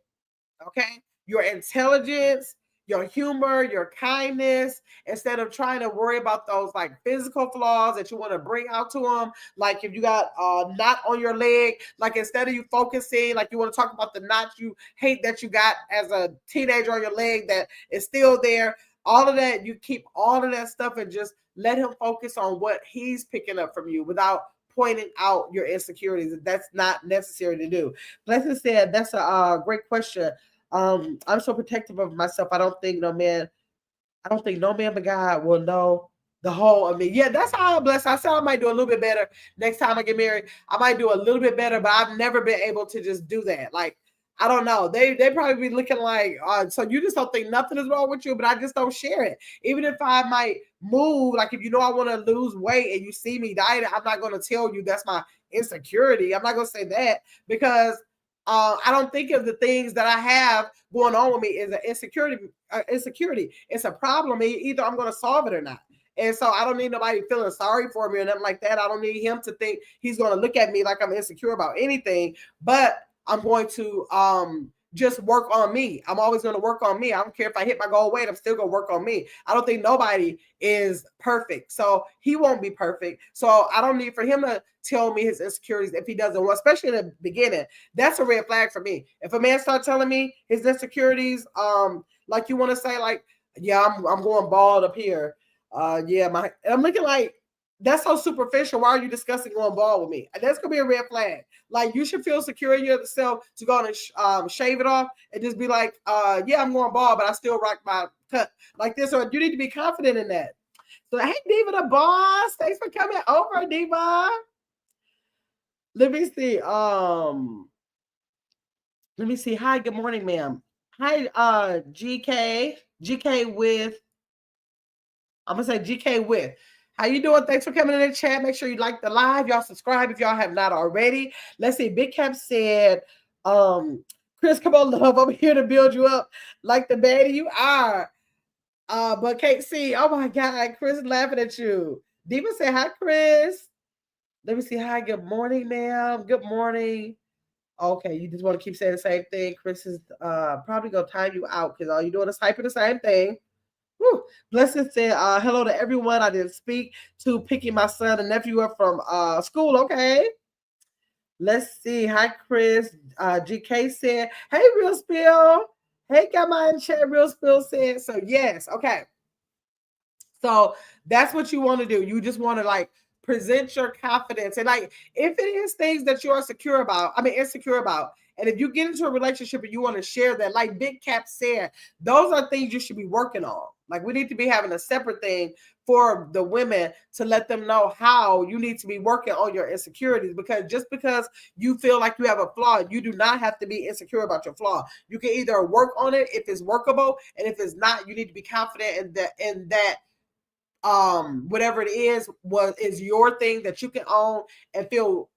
okay, your intelligence, your humor, your kindness, instead of trying to worry about those like physical flaws that you want to bring out to him. Like if you got a knot on your leg, like instead of you focusing, like you want to talk about the knot you hate that you got as a teenager on your leg that is still there, all of that, you keep all of that stuff and just let him focus on what he's picking up from you without pointing out your insecurities. That's not necessary to do. Blessing said, that's a great question. I'm so protective of myself. I don't think no man but God will know the whole of me. Yeah, that's how I'm blessed. I said I might do a little bit better next time I get married. I might do a little bit better, but I've never been able to just do that. Like, I don't know. They probably be looking like, so you just don't think nothing is wrong with you, but I just don't share it. Even if I might move, like if you know I want to lose weight and you see me dieting, I'm not going to tell you that's my insecurity. I'm not going to say that, because I don't think of the things that I have going on with me as an insecurity. It's a problem. Either I'm going to solve it or not. And so I don't need nobody feeling sorry for me or nothing like that. I don't need him to think he's going to look at me like I'm insecure about anything, but I'm going to just work on me. I'm always going to work on me. I don't care if I hit my goal weight, I'm still going to work on me. I don't think nobody is perfect. So he won't be perfect. So I don't need for him to tell me his insecurities if he doesn't want, especially in the beginning. That's a red flag for me. If a man starts telling me his insecurities, like you want to say, like, yeah, I'm going bald up here. I'm looking like, That's so superficial. Why are you discussing going bald with me? That's gonna be a red flag. Like, you should feel secure in yourself to go and shave it off and just be like, yeah, I'm going bald, but I still rock my cut like this. Or you need to be confident in that. So, hey, Diva the boss, thanks for coming over, Diva. Let me see. Let me see. Hi, good morning, ma'am. Hi, GK with. I'm gonna say GK with. How you doing? Thanks for coming in the chat. Make sure you like the live. Y'all subscribe if y'all have not already. Let's see. Big Cap said, Chris, come on, love. I'm here to build you up like the baddie you are. But can't see. Oh my God, Chris is laughing at you. Diva said, hi, Chris. Let me see. Hi, good morning, ma'am. Good morning. Okay, you just want to keep saying the same thing. Chris is probably gonna time you out because all you're doing is typing the same thing. Whew. Blessing said, hello to everyone. I didn't speak to picking my son and nephew up from school. Okay. Let's see. Hi, Chris. GK said, hey, Real Spill. Hey, got my in chat. Real Spill said, so yes. Okay. So that's what you want to do. You just want to like present your confidence. And like, if it is things that you are insecure about, and if you get into a relationship and you want to share that, like Big Cap said, those are things you should be working on. Like, we need to be having a separate thing for the women to let them know how you need to be working on your insecurities, because just because you feel like you have a flaw, you do not have to be insecure about your flaw. You can either work on it if it's workable, and if it's not, you need to be confident in that whatever it is your thing that you can own and feel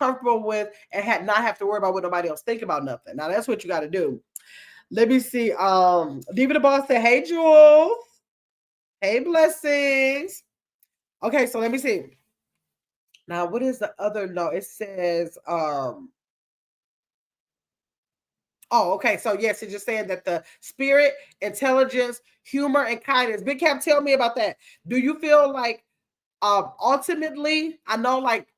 comfortable with, and not have to worry about what nobody else think about nothing. Now that's what you got to do. Let me see. Diva the boss said, hey, Jules. Hey, blessings. Okay, so let me see. Now, what is the other note? It says, oh, okay. So yes, it's just saying that the spirit, intelligence, humor, and kindness. Big Cap, tell me about that. Do you feel like ultimately, I know like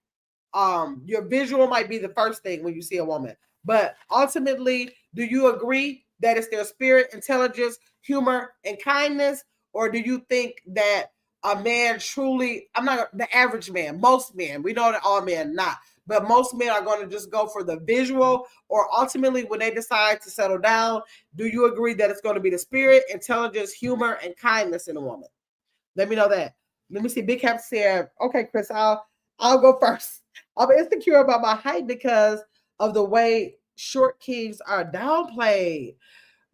your visual might be the first thing when you see a woman, but ultimately, do you agree that it's their spirit, intelligence, humor, and kindness? Or do you think that a man truly, I'm not the average man, most men, we know that all men not, but most men are going to just go for the visual? Or ultimately, when they decide to settle down, do you agree that it's going to be the spirit, intelligence, humor, and kindness in a woman? Let me know that. Let me see. Big Cap said, okay, Chris, I'll go first. I'm insecure about my height because of the way short kings are downplayed.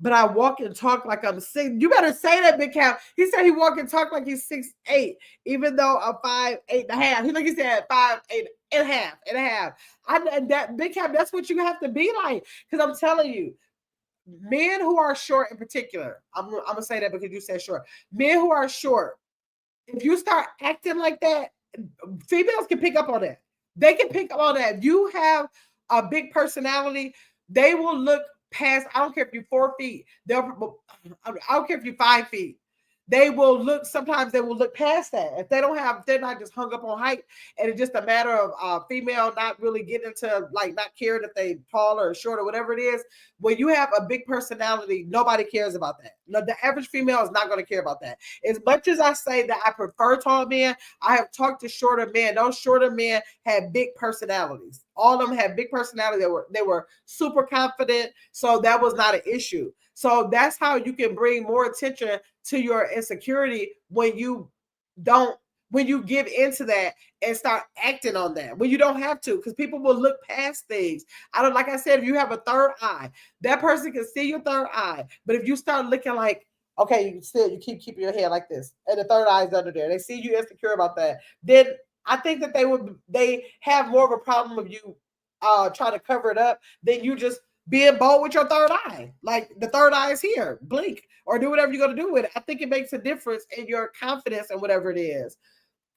But I walk and talk like I'm 6. You better say that, Big Cap. He said he walk and talk like he's 6'8", even though I'm 5'8.5". He said 5'8.5". And that, Big Cap, that's what you have to be like. Because I'm telling you, men who are short in particular, I'm gonna say that because you said short. Men who are short, if you start acting like that, females can pick up on that. They can pick up on that. If you have a big personality, they will look past. I don't care if you're 4 feet. I don't care if you're 5 feet. They will look. Sometimes they will look past that. If they don't have, if they're not just hung up on height, and it's just a matter of female not really getting into like not caring if they tall or short or whatever it is. When you have a big personality, nobody cares about that. No, the average female is not going to care about that. As much as I say that I prefer tall men, I have talked to shorter men. Those shorter men had big personalities. All of them had big personality. They were super confident. So that was not an issue. So that's how you can bring more attention to your insecurity when you don't when you give into that and start acting on that when you don't have to, because people will look past things. I don't, like I said, if you have a third eye, that person can see your third eye. But if you start looking like, okay, you keep keeping your head like this and the third eye is under there, they see you insecure about that, then I think that they have more of a problem of you trying to cover it up than you just being bold with your third eye. Like, the third eye is here, blink or do whatever you're going to do with it. I think it makes a difference in your confidence and whatever it is.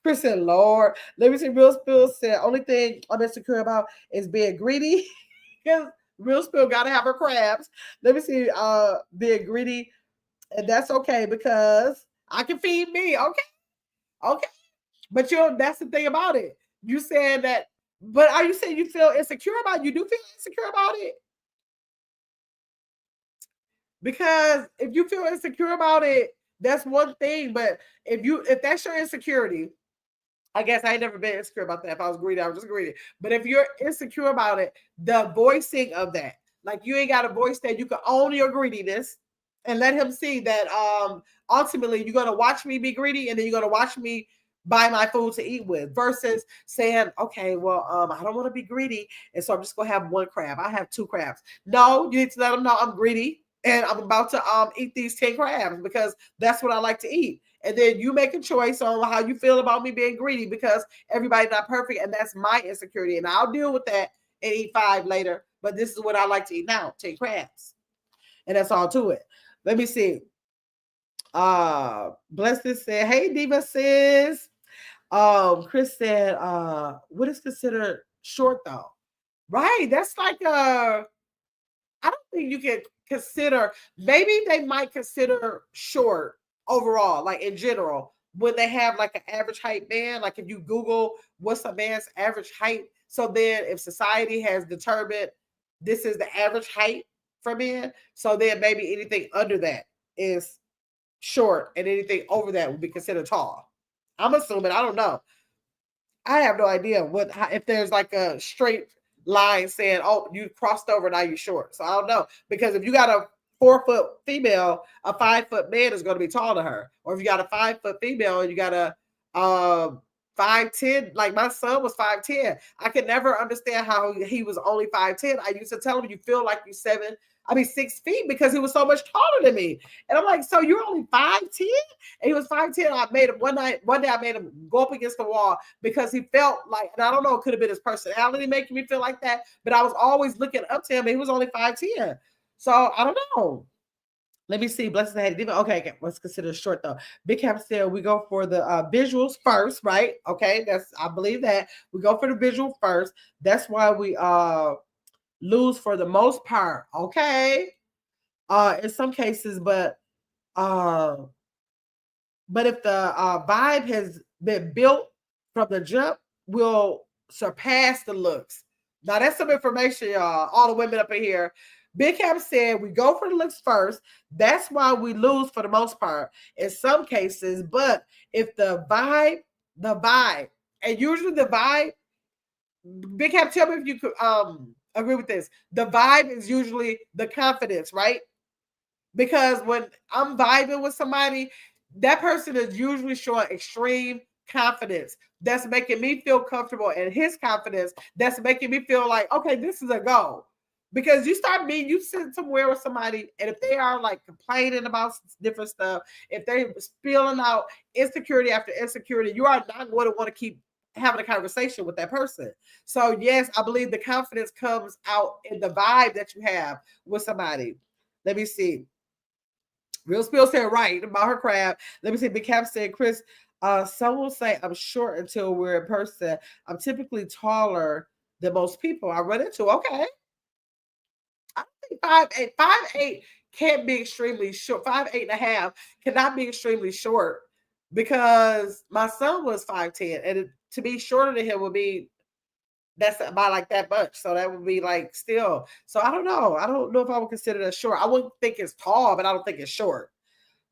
Chris said, Lord, let me see. Real Spill said, only thing I'm insecure about is being greedy. Because Real Spill got to have her crabs. Let me see. Being greedy. And that's okay because I can feed me. Okay. Okay. But that's the thing about it. You saying that, but are you saying you feel insecure about it? You do feel insecure about it? Because if you feel insecure about it, that's one thing. But if that's your insecurity, I guess I ain't never been insecure about that. If I was greedy, I was just greedy. But if you're insecure about it, the voicing of that, like you ain't got to voice that. You can own your greediness and let him see that ultimately you're gonna watch me be greedy and then you're gonna watch me buy my food to eat with versus saying, okay, well, I don't want to be greedy. And so I'm just gonna have one crab. I have two crabs. No, you need to let them know I'm greedy and I'm about to eat these 10 crabs because that's what I like to eat. And then you make a choice on how you feel about me being greedy because everybody's not perfect, and that's my insecurity. And I'll deal with that and eat 5 later. But this is what I like to eat now: 10 crabs, and that's all to it. Let me see. Blessed said, "Hey, Diva sis." Chris said, "What is considered short though?" Right? That's like a I don't think you can consider, maybe they might consider short overall, like in general, when they have like an average height man. Like if you Google what's a man's average height, so then if society has determined this is the average height for men, so then maybe anything under that is short and anything over that would be considered tall. I'm assuming, I don't know. I have no idea if there's like a straight line saying, "Oh, you crossed over, now you're short." So I don't know, because if you got a 4-foot female, a 5-foot man is going to be tall to her. Or if you got a 5-foot female and you got a 5'10", like my son was 5'10". I could never understand how he was only 5'10". I used to tell him, "You feel like you're 6 feet," because he was so much taller than me. And I'm like, "So you're only 5'10"? And he was 5'10". I made him one day I made him go up against the wall because he felt like, and I don't know, it could have been his personality making me feel like that, but I was always looking up to him and he was only 5'10". So I don't know. Let me see. Blessed had it. Okay, let's consider short though. Big Cap said we go for the visuals first, right? Okay, I believe that we go for the visual first. That's why we lose for the most part. Okay, in some cases, uh but if the vibe has been built from the jump, we'll surpass the looks. Now that's some information, y'all. All the women up in here. Big Cap said we go for the looks first. That's why we lose for the most part in some cases. But if the vibe, and usually the vibe, Big Cap, tell me if you could agree with this. The vibe is usually the confidence, right? Because when I'm vibing with somebody, that person is usually showing extreme confidence. That's making me feel comfortable, and his confidence that's making me feel like, okay, this is a go. Because you sit somewhere with somebody, and if they are like complaining about different stuff, if they're spilling out insecurity after insecurity, you are not going to want to keep having a conversation with that person. So, yes, I believe the confidence comes out in the vibe that you have with somebody. Let me see. Real Spill said right about her crab. Let me see. Big Cap said, Chris, some will say I'm short until we're in person. I'm typically taller than most people I run into. Okay. I think 5'8". 5'8" can't be extremely short. 5'8.5" cannot be extremely short because my son was 5'10", and to be shorter than him would be that's about like that much. So that would be like still. So I don't know. I don't know if I would consider that short. I wouldn't think it's tall, but I don't think it's short.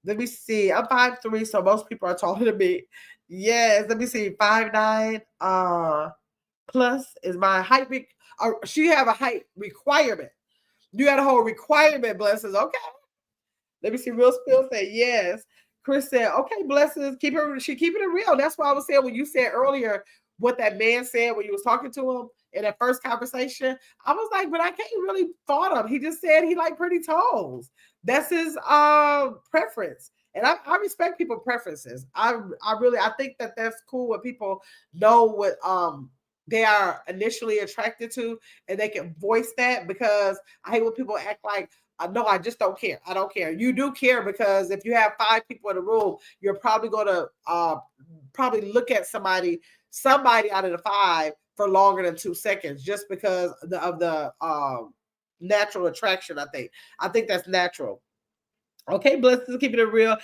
Let me see. I'm 5'3", so most people are taller than me. Yes, let me see. 5'9". Plus is my height. She have a height requirement. You got a whole requirement, blessings. Okay. Let me see. Real Spill said yes. Chris said, okay, blessings. She keeping it real. That's why I was saying when you said earlier what that man said when you was talking to him in that first conversation. I was like, but I can't really fault him. He just said he like pretty toes. That's his preference. And I respect people's preferences. I think that that's cool when people know what they are initially attracted to and they can voice that, because I hate when people act like, no, I just don't care. I don't care. You do care, because if you have 5 people in the room, you're probably going to probably look at somebody out of the 5 for longer than 2 seconds, just because of the natural attraction. I think that's natural. Okay, blessings, keeping it real.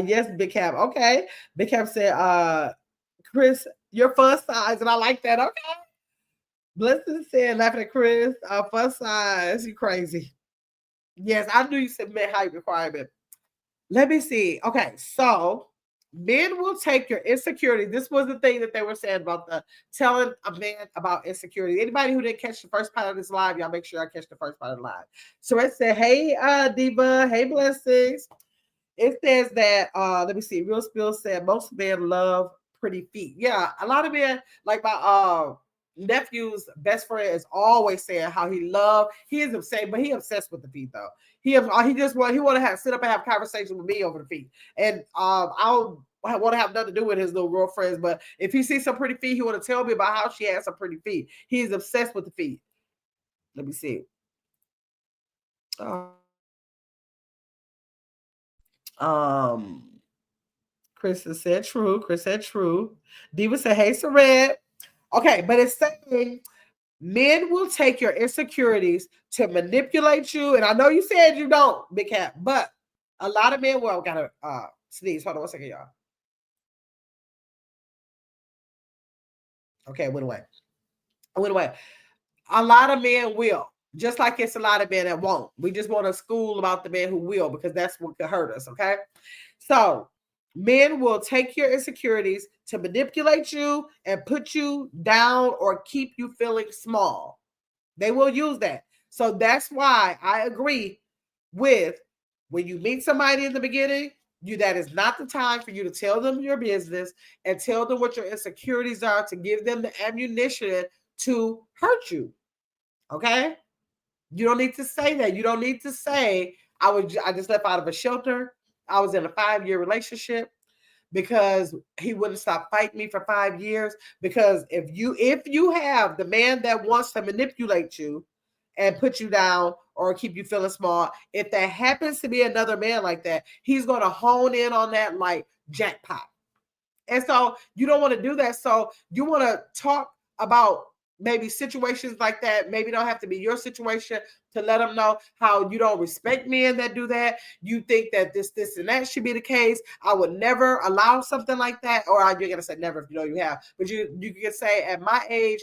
Yes, Big Cap. Okay, Big Cap said, Chris, your fun size, and I like that. Okay, blessings said, laughing at Chris, fun size, you crazy. Yes, I knew you said mid height requirement. Let me see. Okay, so Men will take your insecurity. This was the thing that they were saying about the telling a man about insecurity. Anybody who didn't catch the first part of this live, y'all make sure I catch the first part of the live. So it said, hey, Diva, hey, blessings. It says that let me see, Real Spill said most men love pretty feet. Yeah, a lot of men, like my nephew's best friend is always saying how he is obsessed, but he obsessed with the feet though. He just want to have sit up and have conversations with me over the feet. And I don't want to have nothing to do with his little girlfriends, but if he sees some pretty feet, he want to tell me about how she has some pretty feet. He's obsessed with the feet. Let me see. Um Chris has said true. Chris said true. Diva said, hey, Sared. Okay, but it's saying men will take your insecurities to manipulate you. And I know you said you don't, Big Cat, but a lot of men will. Gotta sneeze. Hold on 1 second, y'all. Okay, it went away. It went away. A lot of men will. Just like it's a lot of men that won't. We just want to school about the men who will because that's what could hurt us. Okay. So men will take your insecurities to manipulate you and put you down or keep you feeling small. They will use that. So that's why I agree with when you meet somebody in the beginning, that is not the time for you to tell them your business and tell them what your insecurities are to give them the ammunition to hurt you. Okay? You don't need to say that. You don't need to say I just left out of a shelter. I was in a 5-year relationship because he wouldn't stop fighting me for 5 years. Because if you have the man that wants to manipulate you and put you down or keep you feeling small, if that happens to be another man like that, he's going to hone in on that like jackpot. And so you don't want to do that. So you want to talk about maybe situations like that. Maybe don't have to be your situation to let them know how you don't respect men that do that. You think that this, and that should be the case. I would never allow something like that. Or you're going to say never if you know you have. But you can say at my age,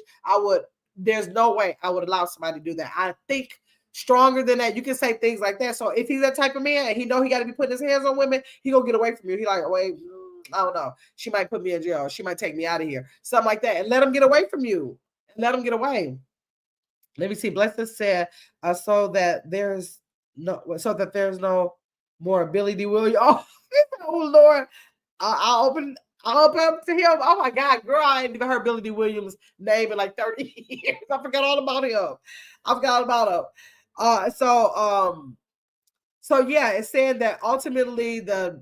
there's no way I would allow somebody to do that. I think stronger than that. You can say things like that. So if he's that type of man and he know he got to be putting his hands on women, he gonna get away from you. He like, wait, I don't know. She might put me in jail. She might take me out of here. Something like that. And let him get away from you. Let him get away. Let me see. Blessed said, so that there's no more ability, will you? Oh, oh Lord. I'll open up to him. Oh my God, girl, I ain't even heard Billy D. Williams' name in like 30 years. I forgot all about him. I forgot about him. So yeah, it's saying that ultimately the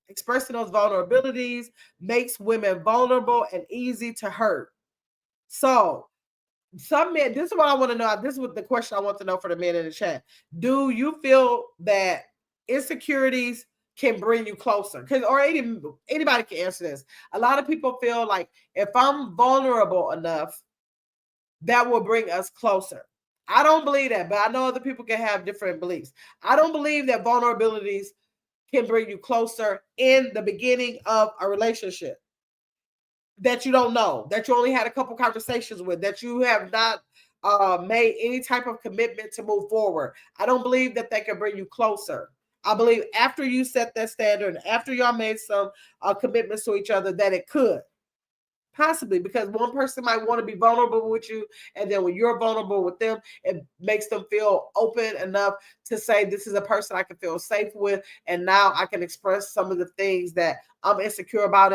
expressing those vulnerabilities makes women vulnerable and easy to hurt. So some men, this is what I want to know. This is what the question I want to know for the men in the chat. Do you feel that insecurities can bring you closer? Or anybody can answer this. A lot of people feel like if I'm vulnerable enough, that will bring us closer. I don't believe that, but I know other people can have different beliefs. I don't believe that vulnerabilities can bring you closer in the beginning of a relationship that you don't know, that you only had a couple conversations with, that you have not made any type of commitment to move forward. I don't believe that they can bring you closer. I believe after you set that standard, after y'all made some commitments to each other, that it could. Possibly, because one person might want to be vulnerable with you, and then when you're vulnerable with them, it makes them feel open enough to say, this is a person I can feel safe with, and now I can express some of the things that I'm insecure about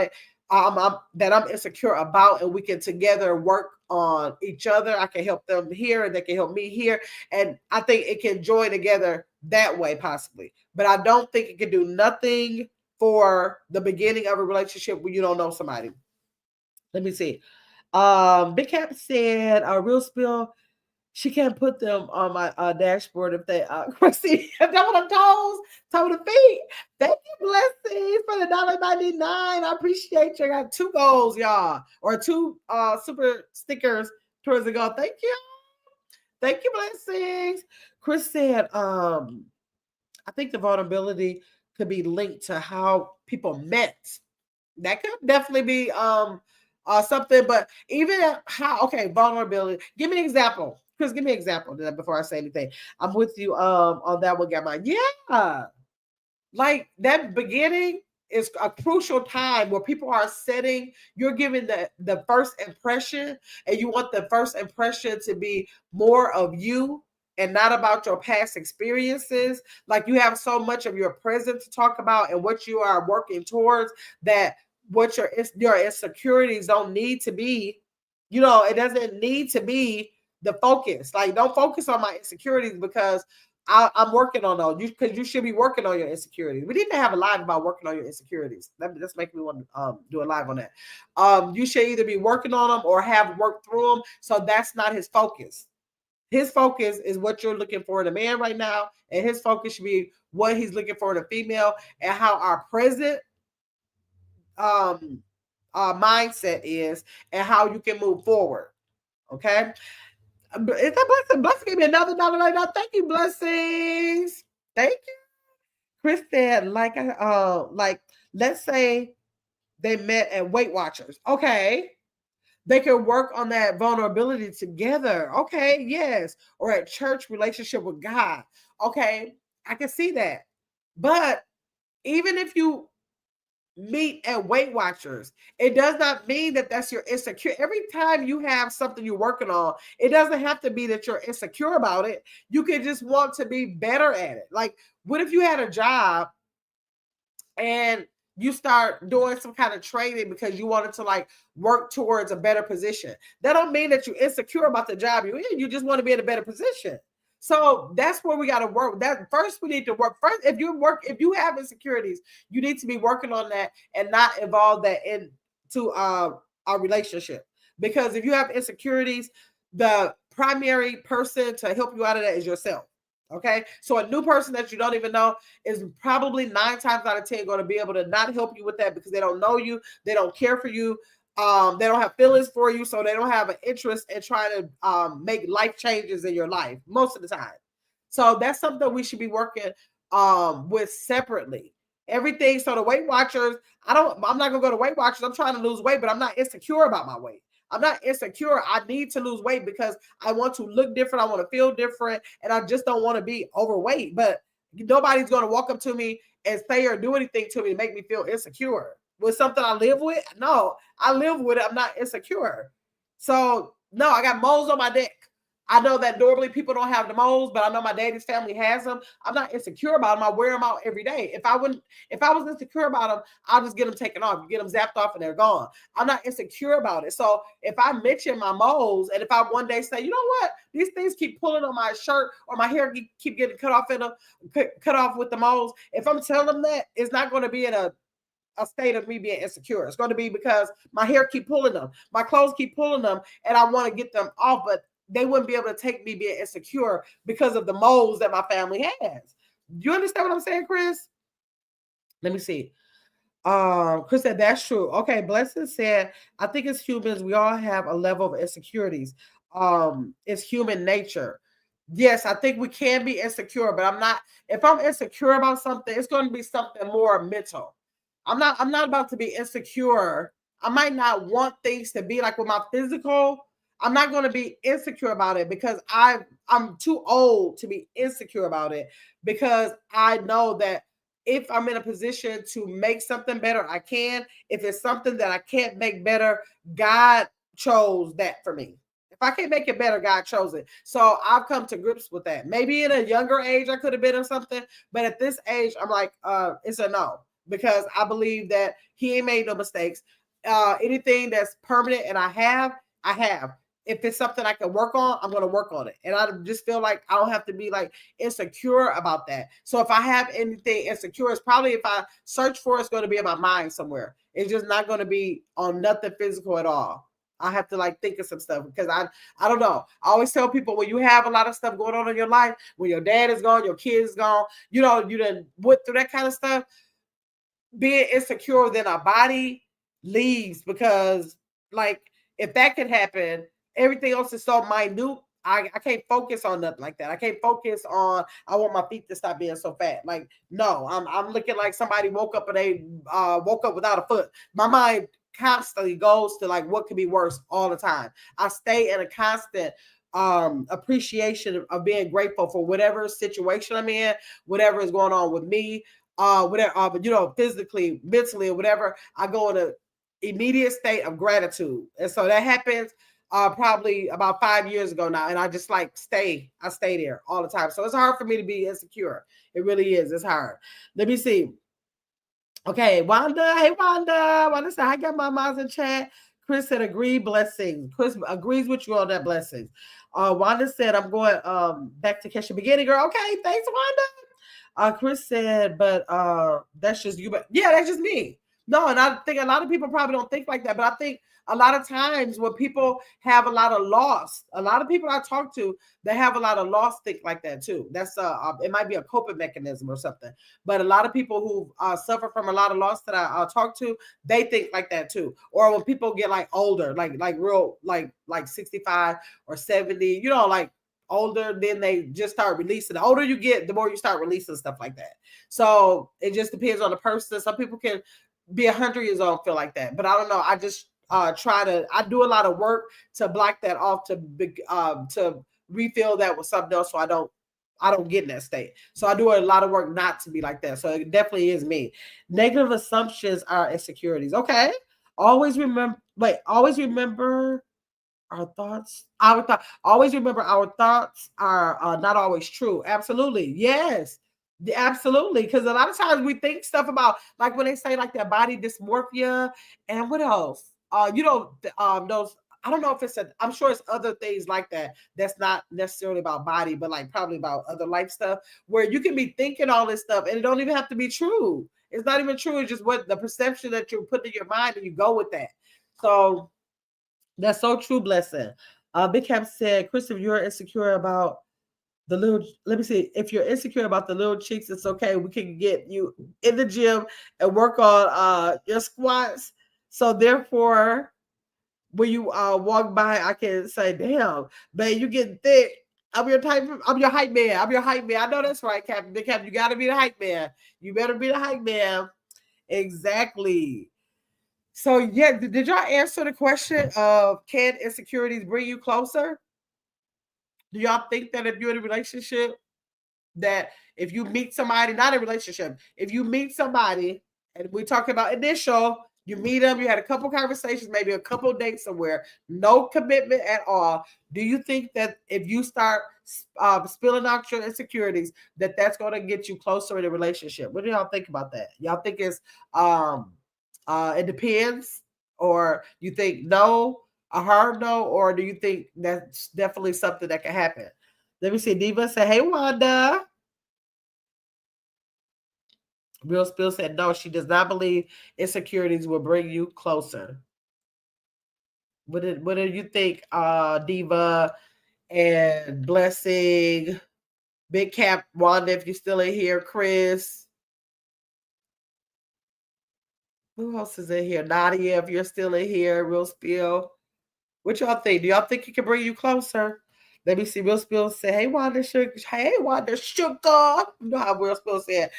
I'm insecure about, and we can together work on each other. I can help them here, and they can help me here, and I think it can join together that way, possibly. But I don't think it can do nothing for the beginning of a relationship when you don't know somebody. Let me see. Big Cap said, Real Spill, she can't put them on my dashboard if they see that's what I'm told. Toe to feet. Thank you, blessings for the $1.99. I appreciate you. I got 2 goals, y'all, or 2 super stickers towards the goal. Thank you. Thank you, blessings. Chris said, I think the vulnerability could be linked to how people met. That could definitely be something, but even how, okay, vulnerability. Give me an example. Chris, give me an example before I say anything. I'm with you on that one, Gamma. Yeah. Like that beginning, it's a crucial time where people are setting, you're giving the first impression, and you want the first impression to be more of you and not about your past experiences. Like you have so much of your present to talk about and what you are working towards, that what your insecurities don't need to be, it doesn't need to be the focus. Like, don't focus on my insecurities because I'm working on those. Because you should be working on your insecurities. We need to have a live about working on your insecurities. That's making me want to do a live on that. You should either be working on them or have worked through them. So that's not his focus. His focus is what you're looking for in a man right now, and his focus should be what he's looking for in a female, and how our present mindset is, and how you can move forward. Okay. Is that Blessing? Blessing gave me another dollar right now. Thank you, Blessings. Thank you. Chris said, like, let's say they met at Weight Watchers. Okay. They can work on that vulnerability together. Okay, yes. Or at church relationship with God. Okay, I can see that. But even if you meet at Weight Watchers, it does not mean that that's your insecure. Every time you have something you're working on, it doesn't have to be that you're insecure about it. You can just want to be better at it. Like, what if you had a job and you start doing some kind of training because you wanted to like work towards a better position? That don't mean that you're insecure about the job you're in. You just want to be in a better position. So that's where we got to work. That first, we need to work first. If you have insecurities, you need to be working on that and not involve that into a relationship. Because if you have insecurities, the primary person to help you out of that is yourself. Okay, so a new person that you don't even know is probably 9 times out of 10 going to be able to not help you with that because they don't know you, they don't care for you, they don't have feelings for you, so they don't have an interest in trying to make life changes in your life most of the time. So that's something we should be working with separately. Everything. So the Weight Watchers, I'm not gonna go to Weight Watchers. I'm trying to lose weight, but I'm not insecure about my weight. I'm not insecure. I need to lose weight because I want to look different. I want to feel different. And I just don't want to be overweight. But nobody's going to walk up to me and say or do anything to me to make me feel insecure. With something I live with? No, I live with it. I'm not insecure. So, no, I got moles on my neck. I know that normally people don't have the moles, but I know my daddy's family has them. I'm not insecure about them. I wear them out every day. If I was insecure about them, I'll just get them taken off. You get them zapped off and they're gone. I'm not insecure about it. So if I mention my moles, and if I one day say, you know what, these things keep pulling on my shirt or my hair keep getting cut off cut off with the moles. If I'm telling them that, it's not going to be in a state of me being insecure. It's going to be because my hair keep pulling them, my clothes keep pulling them, and I want to get them off, but they wouldn't be able to take me being insecure because of the moles that my family has. You understand what I'm saying, Chris? Let me see. Chris said that's true. Okay, Blessing said, I think as humans, we all have a level of insecurities. It's human nature. Yes, I think we can be insecure, but I'm not. If I'm insecure about something, it's going to be something more mental. I'm not about to be insecure. I might not want things to be like with my physical. I'm not going to be insecure about it because I'm too old to be insecure about it, because I know that if I'm in a position to make something better, I can. If it's something that I can't make better, God chose that for me. If I can't make it better, God chose it. So I've come to grips with that. Maybe in a younger age, I could have been in something, but at this age, I'm like, it's a no, because I believe that He ain't made no mistakes. Anything that's permanent and I have. If it's something I can work on, I'm going to work on it. And I just feel like I don't have to be like insecure about that. So if I have anything insecure, it's probably, if I search for it, it's going to be in my mind somewhere. It's just not going to be on nothing physical at all. I have to like think of some stuff because I don't know. I always tell people, when you have a lot of stuff going on in your life, when your dad is gone, your kid is gone, you done went through that kind of stuff, being insecure, then our body leaves, because like if that can happen, everything else is so minute. I can't focus on nothing like that. I can't focus on, I want my feet to stop being so fat. Like, no, I'm looking like somebody woke up and they woke up without a foot. My mind constantly goes to like what could be worse all the time. I stay in a constant appreciation of being grateful for whatever situation I'm in, whatever is going on with me. whatever, but you know, physically, mentally, or whatever, I go in a immediate state of gratitude. And so that happens probably about 5 years ago now. And I just like I stay there all the time. So it's hard for me to be insecure. It really is. It's hard. Let me see. Okay, Wanda. Hey, Wanda. Wanda said, I got my mom's in chat. Chris said, agree, blessings. Chris agrees with you on that blessings. Wanda said, I'm going back to catch the beginning, girl. Okay, thanks, Wanda. Chris said, but that's just you. But yeah, that's just me. No, and I think a lot of people probably don't think like that. But I think a lot of times when people have a lot of loss, a lot of people I talk to that have a lot of loss think like that too. That's it might be a coping mechanism or something. But a lot of people who suffer from a lot of loss that I talk to, they think like that too. Or when people get like older, like real like 65 or 70, you know, like older, then they just start releasing. The older you get, the more you start releasing stuff like that. So it just depends on the person. Some people can be 100 years old and feel like that, but I don't know. I just I do a lot of work to block that off, to refill that with something else, so I don't get in that state. So I do a lot of work not to be like that. So it definitely is me. Negative assumptions are insecurities. Okay. Always remember always remember our thoughts are not always true. Absolutely. Yes. Absolutely. Because a lot of times we think stuff about, like when they say like that body dysmorphia and what else? You know, those, I don't know if I'm sure it's other things like that. That's not necessarily about body, but like probably about other life stuff where you can be thinking all this stuff and it don't even have to be true. It's not even true. It's just what the perception that you put in your mind and you go with that. So that's so true, blessing. Big Cap said, Chris, if you're insecure about the little, let me see, if you're insecure about the little cheeks, it's okay. We can get you in the gym and work on your squats. So therefore, when you walk by, I can say, damn, man, you getting thick. I'm your hype man. I'm your hype man. I know that's right, Captain. Big Cap, you gotta be the hype man. You better be the hype man. Exactly. So yeah, did y'all answer the question of can insecurities bring you closer? Do y'all think that if you're in a relationship, that if you meet somebody, not a relationship, if you meet somebody, and we're talking about initial, you meet them, you had a couple conversations, maybe a couple dates somewhere, no commitment at all. Do you think that if you start spilling out your insecurities, that that's going to get you closer in a relationship? What do y'all think about that? Y'all think it's it depends, or you think no, a hard no, or do you think that's definitely something that can happen? Let me see. Diva say, "Hey, Wanda." Real Spill said, "No, she does not believe insecurities will bring you closer." What do you think, Diva and Blessing, Big Cap, Wanda? If you're still in here, Chris. Who else is in here? Nadia, if you're still in here, Real Spill. What y'all think? Do y'all think it can bring you closer? Let me see. Real Spill say, "Hey, Wanda Sugar. Hey, Wanda Sugar." You know how Real Spill said.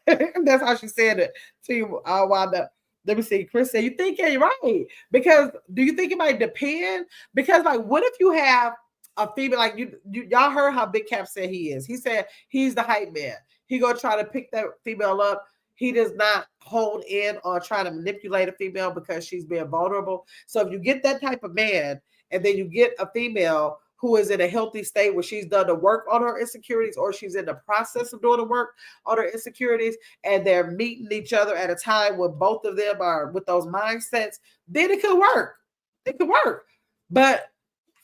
That's how she said it to you, Wanda. Let me see. Chris said, "You think you're right? Because do you think it might depend? Because like, what if you have a female like y'all heard how Big Cap said he is? He said he's the hype man. He gonna try to pick that female up. He does not hold in or try to manipulate a female because she's being vulnerable. So if you get that type of man, and then you get a female who is in a healthy state where she's done the work on her insecurities, or she's in the process of doing the work on her insecurities, and they're meeting each other at a time when both of them are with those mindsets, then it could work. It could work. But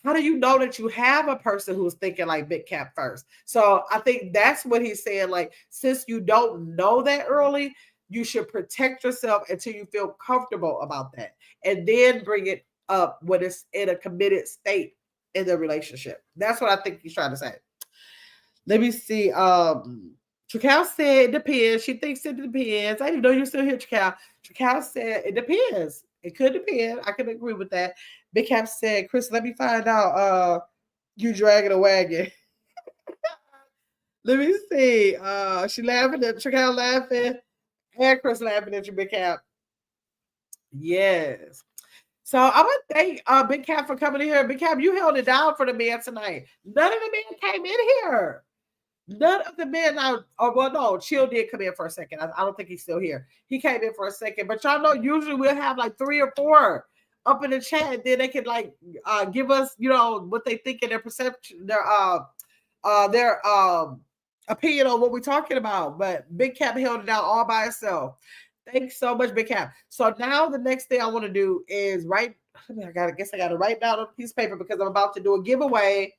how do you know that you have a person who's thinking like Big Cap first? So I think that's what he's saying. Like, since you don't know that early, you should protect yourself until you feel comfortable about that, and then bring it up when it's in a committed state in the relationship. That's what I think he's trying to say. Let me see. Tracal said it depends. She thinks it depends. I didn't know you're still here, Tracal. Tracal said it depends. It could depend. I can agree with that. Big Cap said, Chris, let me find out you dragging a wagon. Let me see. She laughing at Tracal laughing. And Chris laughing at you, Big Cap. Yes. So I would thank Big Cap for coming in here. Big Cap, you held it down for the man tonight. None of the men came in here. None of the men now, oh, well, no, Chill did come in for a second. I don't think he's still here. He came in for a second, but y'all know usually we'll have like 3 or 4 up in the chat, and then they can like give us, what they think and their perception, their opinion on what we're talking about. But Big Cap held it down all by itself. Thanks so much, Big Cap. So now the next thing I want to do is I guess I got to write down on a piece of paper because I'm about to do a giveaway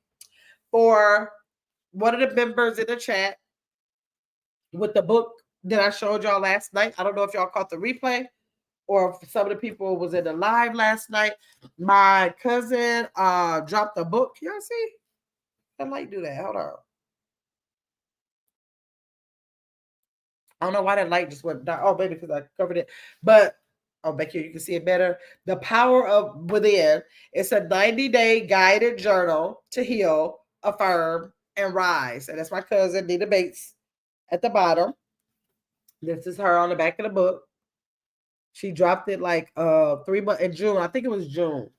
for one of the members in the chat with the book that I showed y'all last night. I don't know if y'all caught the replay or if some of the people was in the live last night. My cousin dropped a book. Y'all see? I might do that. Hold on. I don't know why that light just went down. Oh, maybe because I covered it. But back here you can see it better. The Power of Within. It's a 90-day guided journal to heal, affirm, and rise. And that's my cousin, Nina Bates, at the bottom. This is her on the back of the book. She dropped it like 3 months in June. I think it was June.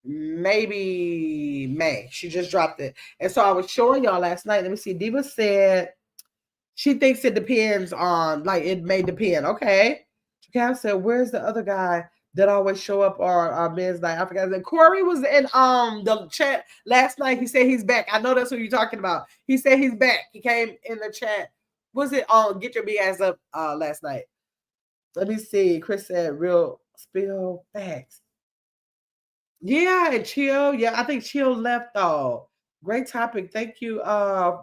Maybe May. She just dropped it. And so I was showing y'all last night. Let me see. Diva said she thinks it depends on, like, it may depend. Okay. Cal said, where's the other guy that always show up on our men's night? I forgot. Corey was in the chat last night. He said he's back. I know that's what you're talking about. He said he's back. He came in the chat. Was it on Get Your Big Ass Up last night? Let me see. Chris said real spill facts. Yeah, and Chill. Yeah, I think Chill left though. Great topic. Thank you,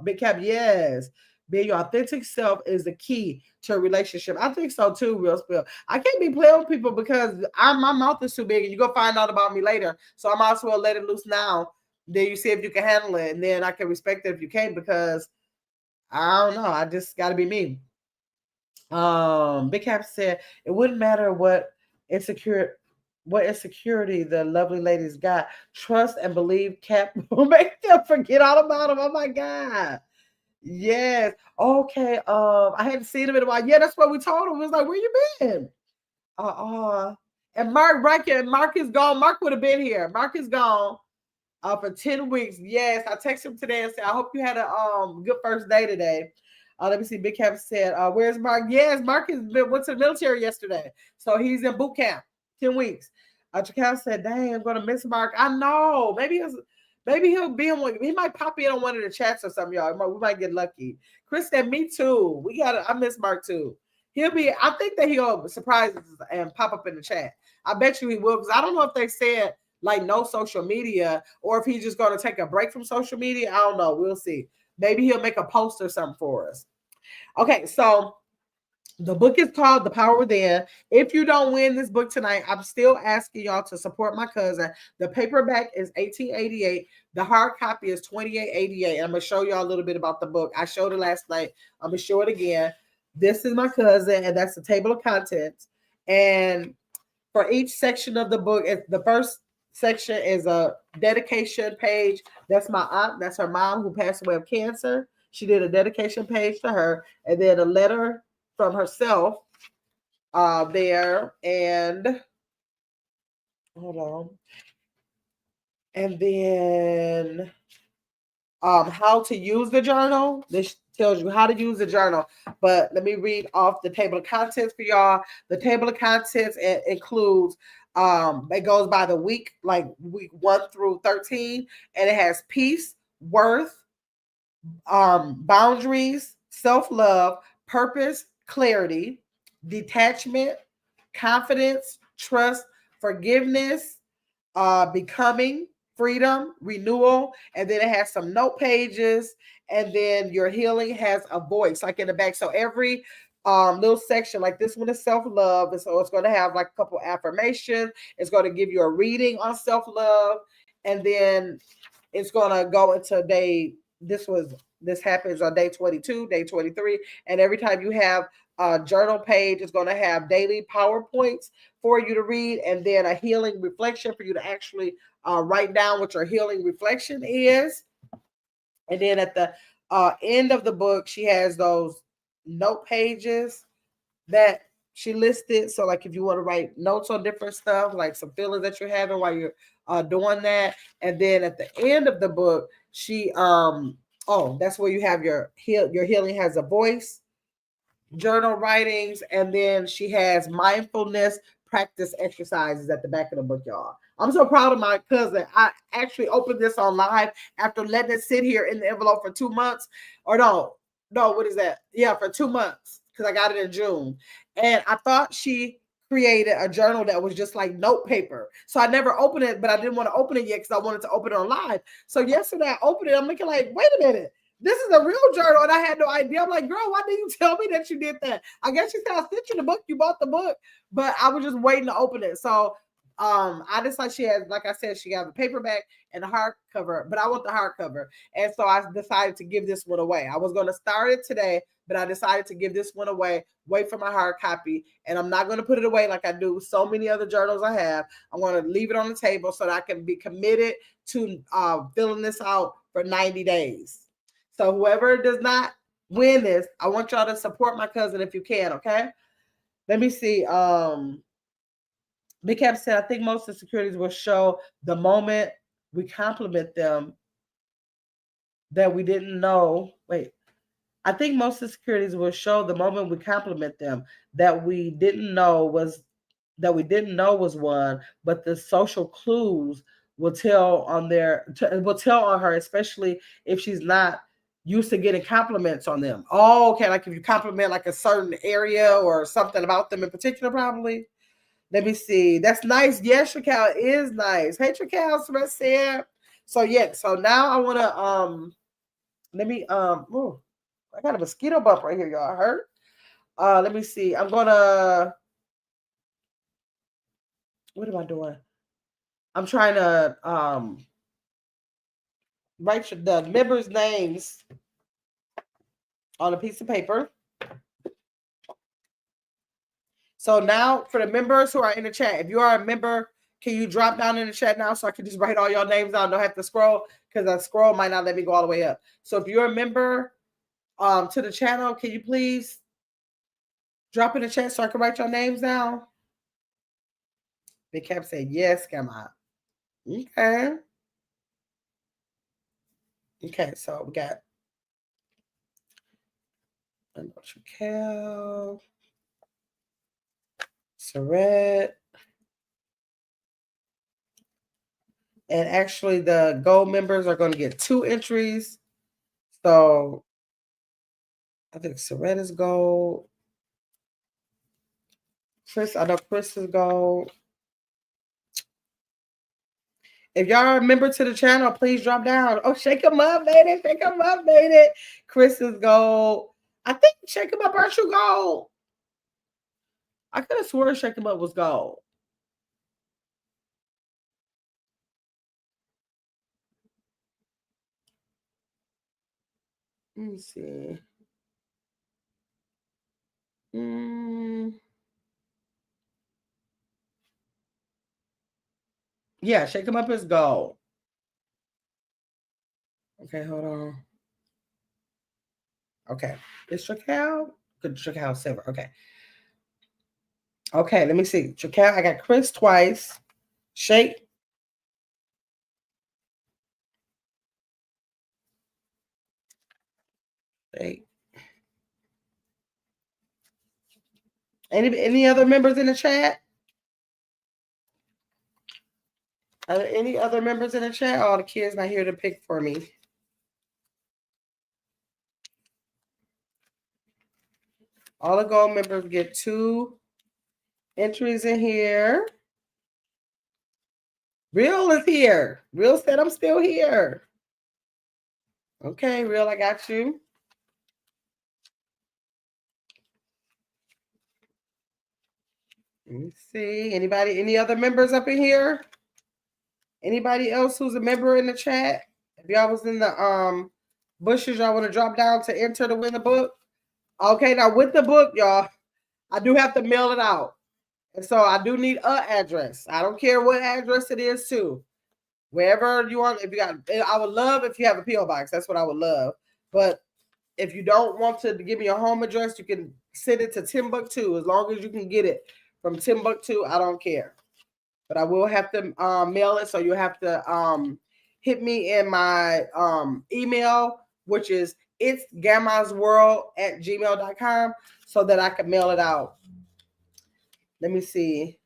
Big Cap. Yes. Being your authentic self is the key to a relationship. I think so too, Real Spill. I can't be playing with people because my mouth is too big and you're gonna find out about me later. So I might as well let it loose now. Then you see if you can handle it, and then I can respect it if you can't, because I don't know. I just gotta be me. Big Cap said it wouldn't matter what insecurity the lovely ladies got. Trust and believe Cap will make them forget all about them. Oh my God. Yes. Okay. I hadn't seen him in a while. Yeah, that's what we told him. It was like, where you been? And Mark is gone. Mark would have been here. Mark is gone for 10 weeks. Yes. I texted him today and said, I hope you had a good first day today. Let me see. Big Cap said, where's Mark? Yes, Mark went to the military yesterday. So he's in boot camp, 10 weeks. Chakal said, dang, I'm going to miss Mark. I know. Maybe he'll be in one. He might pop in on one of the chats or something, y'all. We might get lucky. Chris said, me too. I miss Mark too. I think that he'll surprise us and pop up in the chat. I bet you he will, because I don't know if they said like no social media or if he's just going to take a break from social media. I don't know. We'll see. Maybe he'll make a post or something for us. Okay, so the book is called The Power Within. If you don't win this book tonight, I'm still asking y'all to support my cousin. The paperback is $18.88. The hard copy is $28.88. I'm going to show y'all a little bit about the book. I showed it last night. I'm going to show it again. This is my cousin, and that's the table of contents. And for each section of the book, the first section is a dedication page. That's my aunt. That's her mom who passed away of cancer. She did a dedication page to her, and then a letter from herself there. And hold on. And then how to use the journal. This tells you how to use the journal. But let me read off the table of contents for y'all. The table of contents includes it goes by the week, like week 1 through 13, and it has peace, worth, boundaries, self-love, purpose, clarity, detachment, confidence, trust, forgiveness, becoming, freedom, renewal, and then it has some note pages, and then your healing has a voice like in the back. So every little section, like this one is self-love, and so it's going to have like a couple affirmations. It's going to give you a reading on self-love, and then it's going to go into this happens on day 22, day 23, and every time you have a journal page, it's going to have daily PowerPoints for you to read, and then a healing reflection for you to actually write down what your healing reflection is. And then at the end of the book, she has those note pages that she listed. So like if you want to write notes on different stuff, like some feelings that you're having while you're doing that. And then at the end of the book, she Oh, that's where you have your healing has a voice, journal writings, and then she has mindfulness practice exercises at the back of the book, y'all. I'm so proud of my cousin. I actually opened this on live after letting it sit here in the envelope for 2 months. Or no, what is that? Yeah, for 2 months because I got it in June. And I thought she created a journal that was just like note paper. So I never opened it, but I didn't want to open it yet because I wanted to open it on live. So yesterday I opened it. I'm looking like, wait a minute. This is a real journal, and I had no idea. I'm like, girl, why didn't you tell me that you did that? I guess she said I sent you the book. You bought the book, but I was just waiting to open it. So I decided she has, like I said, she got the paperback and the hardcover, but I want the hardcover. And so I decided to give this one away. I was going to start it today, but I decided to give this one away, wait for my hard copy. And I'm not going to put it away like I do so many other journals I have. I'm going to leave it on the table so that I can be committed to filling this out for 90 days. So whoever does not win this, I want y'all to support my cousin if you can, okay? Let me see. Big Cap said, I think most insecurities will show the moment we compliment them that we didn't know. Wait. I think most insecurities will show the moment we compliment them that we didn't know was one, but the social clues will tell on her, especially if she's not used to getting compliments on them. Oh, okay, like if you compliment like a certain area or something about them in particular, probably. Let me see. That's nice. Yes, Tracal is nice. Hey, Tracal, said. So yeah. So now I want to Let me ooh, I got a mosquito bump right here, y'all. Hurt. Let me see. I'm gonna. What am I doing? I'm trying to write the members' names on a piece of paper. So now for the members who are in the chat, if you are a member, can you drop down in the chat now so I can just write all your names down? Don't have to scroll because that scroll might not let me go all the way up. So if you're a member to the channel, can you please drop in the chat so I can write your names down? Big Cap said yes, come on. Okay. Okay, so we got Cal, Saret, and actually the gold members are going to get 2 entries. So I think Saret is gold. I know Chris is gold. If y'all are a member to the channel, please drop down. Oh, shake them up, baby. Shake them up, baby. Chris is gold. I think shake them up, aren't you gold? I could have sworn shake them up was gold. Let me see. Yeah, shake them up is gold. Okay, hold on. Okay. Is Tracal? Good, Tracal silver. Okay. Okay, let me see. Tracal, I got Chris twice. Shake. Shake. Any other members in the chat? Are there any other members in the chat? All the kids not here to pick for me. All the gold members get 2 entries in here. Real is here. Real said I'm still here. Okay, Real, I got you. Let me see. Any other members up in here? Anybody else who's a member in the chat? If y'all was in the bushes, y'all want to drop down to enter to win the book? Okay, now with the book, y'all, I do have to mail it out. And so I do need an address. I don't care what address it is, too. Wherever you want, I would love if you have a P.O. box. That's what I would love. But if you don't want to give me your home address, you can send it to Timbuktu. As long as you can get it from Timbuktu, I don't care. But I will have to mail it, so you have to hit me in my email which is it's gammasworld@gmail.com, so that I can mail it out. Let me see.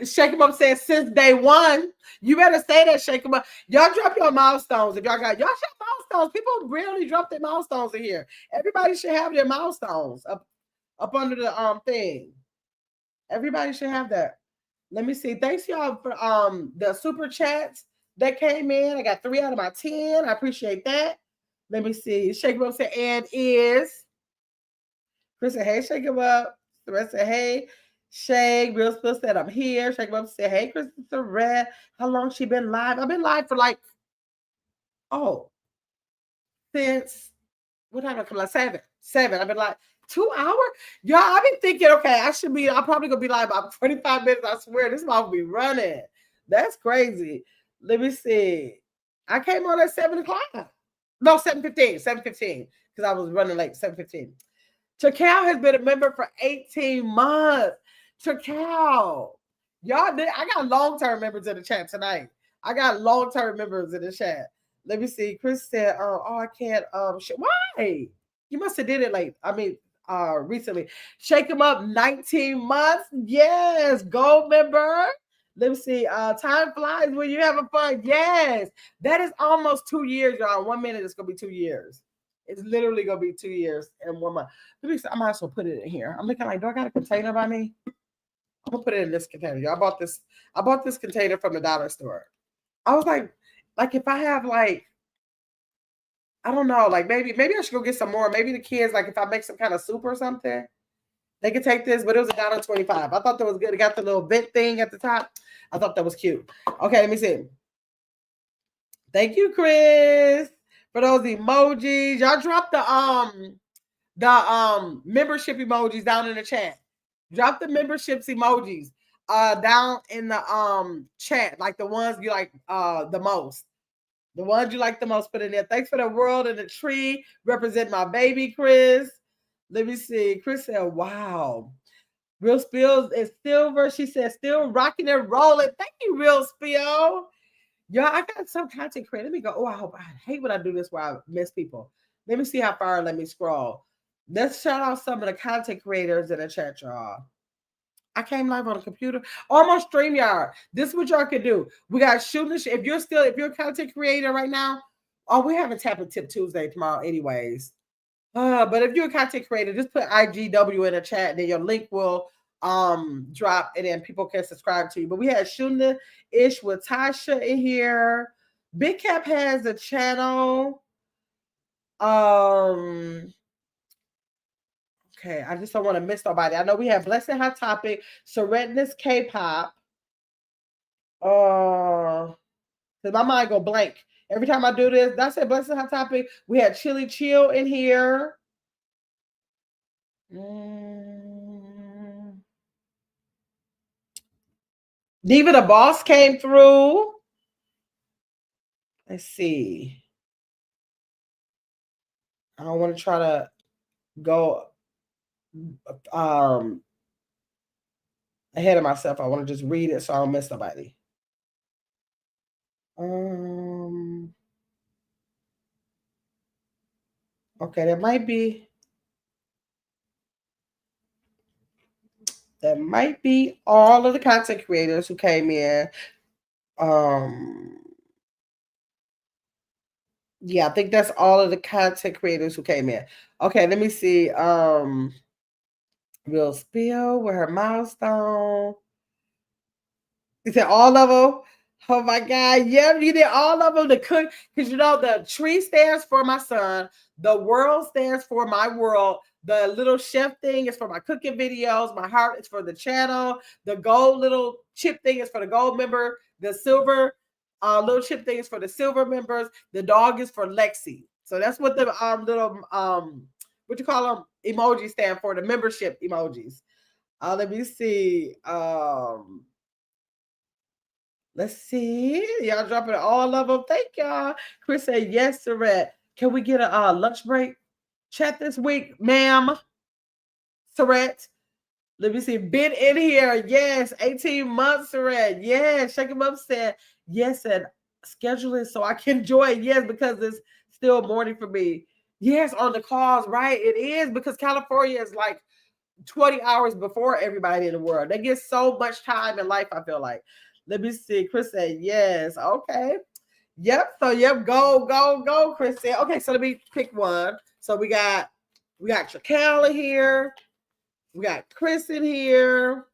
Shake 'em up says since day one. You better say that, Shake 'em up. Y'all drop your milestones. If y'all should milestones. People rarely drop their milestones in here. Everybody should have their milestones up under the thing. Everybody should have that. Let me see. Thanks y'all for the super chats that came in. I got 3 out of my 10. I appreciate that. Let me see. Shake 'em up said and is. Chris said, hey, Shake 'em up. The rest said, hey. Shake, Real Spill said, I'm here. Shake 'em up said, hey, Christopher Red. How long she been live? I've been live for since, what time I come live? 7. I've been live 2 hours. Y'all, I've been thinking, okay, I'm probably going to be live about 45 minutes. I swear, this mouth will be running. That's crazy. Let me see. I came on at 7 o'clock. No, 7:15. 7:15. Because I was running late. 7:15. Chakal has been a member for 18 months. Chakal. Y'all did. I got long-term members in the chat tonight. I got long-term members in the chat. Let me see. Chris said, oh, I can't. Why? You must have did it late. Recently. Shake them up 19 months. Yes. Gold member. Let me see. Time flies when you're having fun. Yes. That is almost 2 years, y'all. 1 minute, it's going to be 2 years. It's literally going to be 2 years and 1 month. Let me see. I might as well put it in here. I'm looking like, do I got a container by me? I'm going to put it in this container. Y'all, I bought this container from the dollar store. I was like if I have I don't know, maybe I should go get some more. Maybe the kids, if I make some kind of soup or something, they could take this, but it was $1.25. I thought that was good. It got the little vent thing at the top. I thought that was cute. Okay, let me see. Thank you, Chris, for those emojis. Y'all drop the membership emojis down in the chat. Drop the memberships emojis down in the chat, like the ones you like the most. The ones you like the most, put in there. Thanks for the world and the tree. Represent my baby, Chris. Let me see. Chris said, wow. Real Spill is silver. She said, still rocking and rolling. Thank you, Real Spill. Y'all, I got some content creator. Let me go. Oh, I hate when I do this where I miss people. Let me see how far. Let me scroll. Let's shout out some of the content creators in the chat, y'all. I came live on a computer. Almost StreamYard. This is what y'all can do. We got shooting. If you're a content creator right now, we're having Tap and Tip Tuesday tomorrow anyways. But if you're a content creator, just put IGW in the chat, and then your link will drop, and then people can subscribe to you. But we had shooting ish with Tasha in here. Big Cap has a channel. Okay, I just don't want to miss nobody. I know we have Blessed Hot Topic, Serenus K-pop. Because my mind go blank every time I do this. That's it. Blessed Hot Topic. We had Chili Chill in here. Diva the Boss came through. Let's see. I don't want to try to go ahead of myself. I want to just read it so I don't miss nobody. Okay, that might be all of the content creators who came in. Yeah, I think that's all of the content creators who came in. Okay, let me see. Real Spill with her milestone. Is it all of them? Oh my God. Yeah, you did all of them to cook. Because the tree stands for my son. The world stands for my world. The little chef thing is for my cooking videos. My heart is for the channel. The gold little chip thing is for the gold member. The silver little chip thing is for the silver members. The dog is for Lexi. So that's what the little what you call them emojis stand for, the membership emojis. Let me see. Let's see. Y'all dropping all of them. Thank y'all. Chris said, yes, Surette. Can we get a lunch break chat this week, ma'am? Surette. Let me see. Been in here. Yes. 18 months, Surette. Yes. Shake him up said, yes. And scheduling so I can join. Yes, because it's still morning for me. Yes, on the calls, right? It is because California is like 20 hours before everybody in the world. They get so much time in life, I feel like. Let me see. Chris said, yes. Okay. Yep. So yep, go, Chris said. Okay, so let me pick one. So we got Chakala here. We got Chris in here.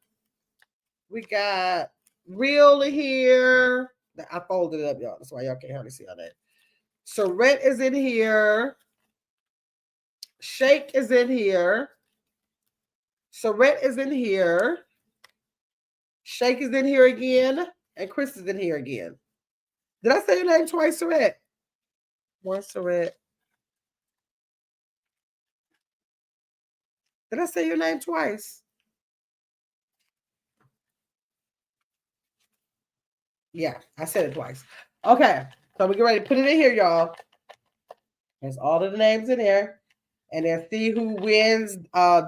We got Real here. I folded it up, y'all. That's why y'all can't hardly see all that. Surrette is in here. Shake is in here. Surrette is in here. Shake is in here again. And Chris is in here again. Did I say your name twice, Surrette? Once, Surrette. Did I say your name twice? Yeah, I said it twice. Okay, so we get ready to put it in here, y'all. There's all of the names in there. And then see who wins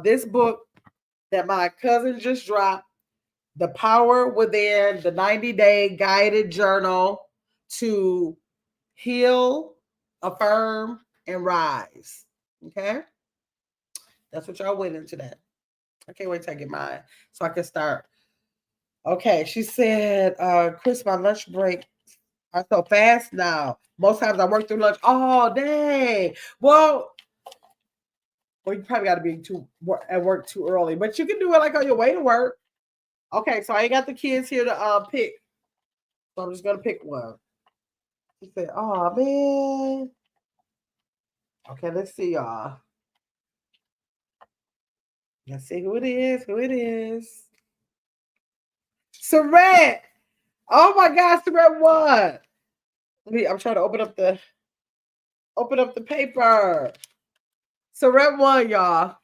this book that my cousin just dropped. The Power Within, the 90-day guided journal to heal, affirm, and rise. Okay? That's what y'all went into that. I can't wait till I get mine so I can start. Okay, she said, Chris, my lunch break. I'm so fast now. Most times I work through lunch. Oh, dang. Well, you probably got to be at work too early, but you can do it like on your way to work. Okay, so I ain't got the kids here to pick. So I'm just going to pick one. She said, oh, man. Okay, let's see, y'all. Let's see who it is. Surrette. Oh, my God, Surrette won. I'm trying to open up the paper. Surrette won, y'all.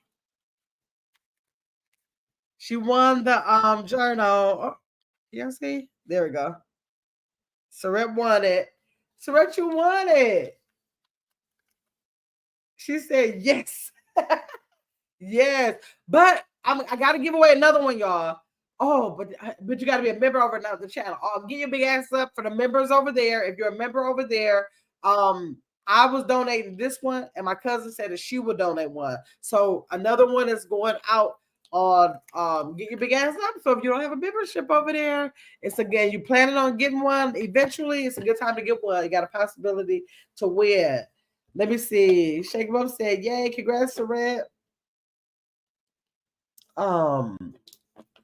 She won the journal. Oh, you see? There we go. Surrette won it. Surrette, you won it. She said yes. Yes. But I gotta give away another one, y'all. Oh, but you gotta be a member over another channel. I'll give your big ass up for the members over there. If you're a member over there, I was donating this one, and my cousin said that she would donate one. So another one is going out on get your big ass up. So if you don't have a membership over there, it's again you planning on getting one eventually. It's a good time to get one. You got a possibility to win. Let me see. Shake 'em up said, "Yay! Congrats, Surrette."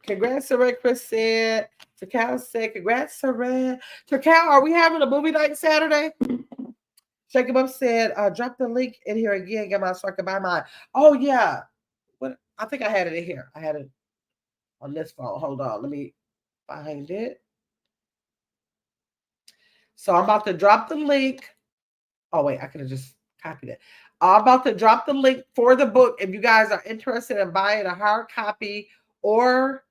Congrats, Surrette. Chris said. Takao said, "Congrats, Surrette." Takao, are we having a movie night Saturday? Shake 'em up said, "Drop the link in here again. Get my so I can buy mine." Oh yeah. What? I think I had it in here. I had it on this phone. Hold on. Let me find it. So I'm about to drop the link. Oh, wait. I could have just copied it. I'm about to drop the link for the book. If you guys are interested in buying a hard copy or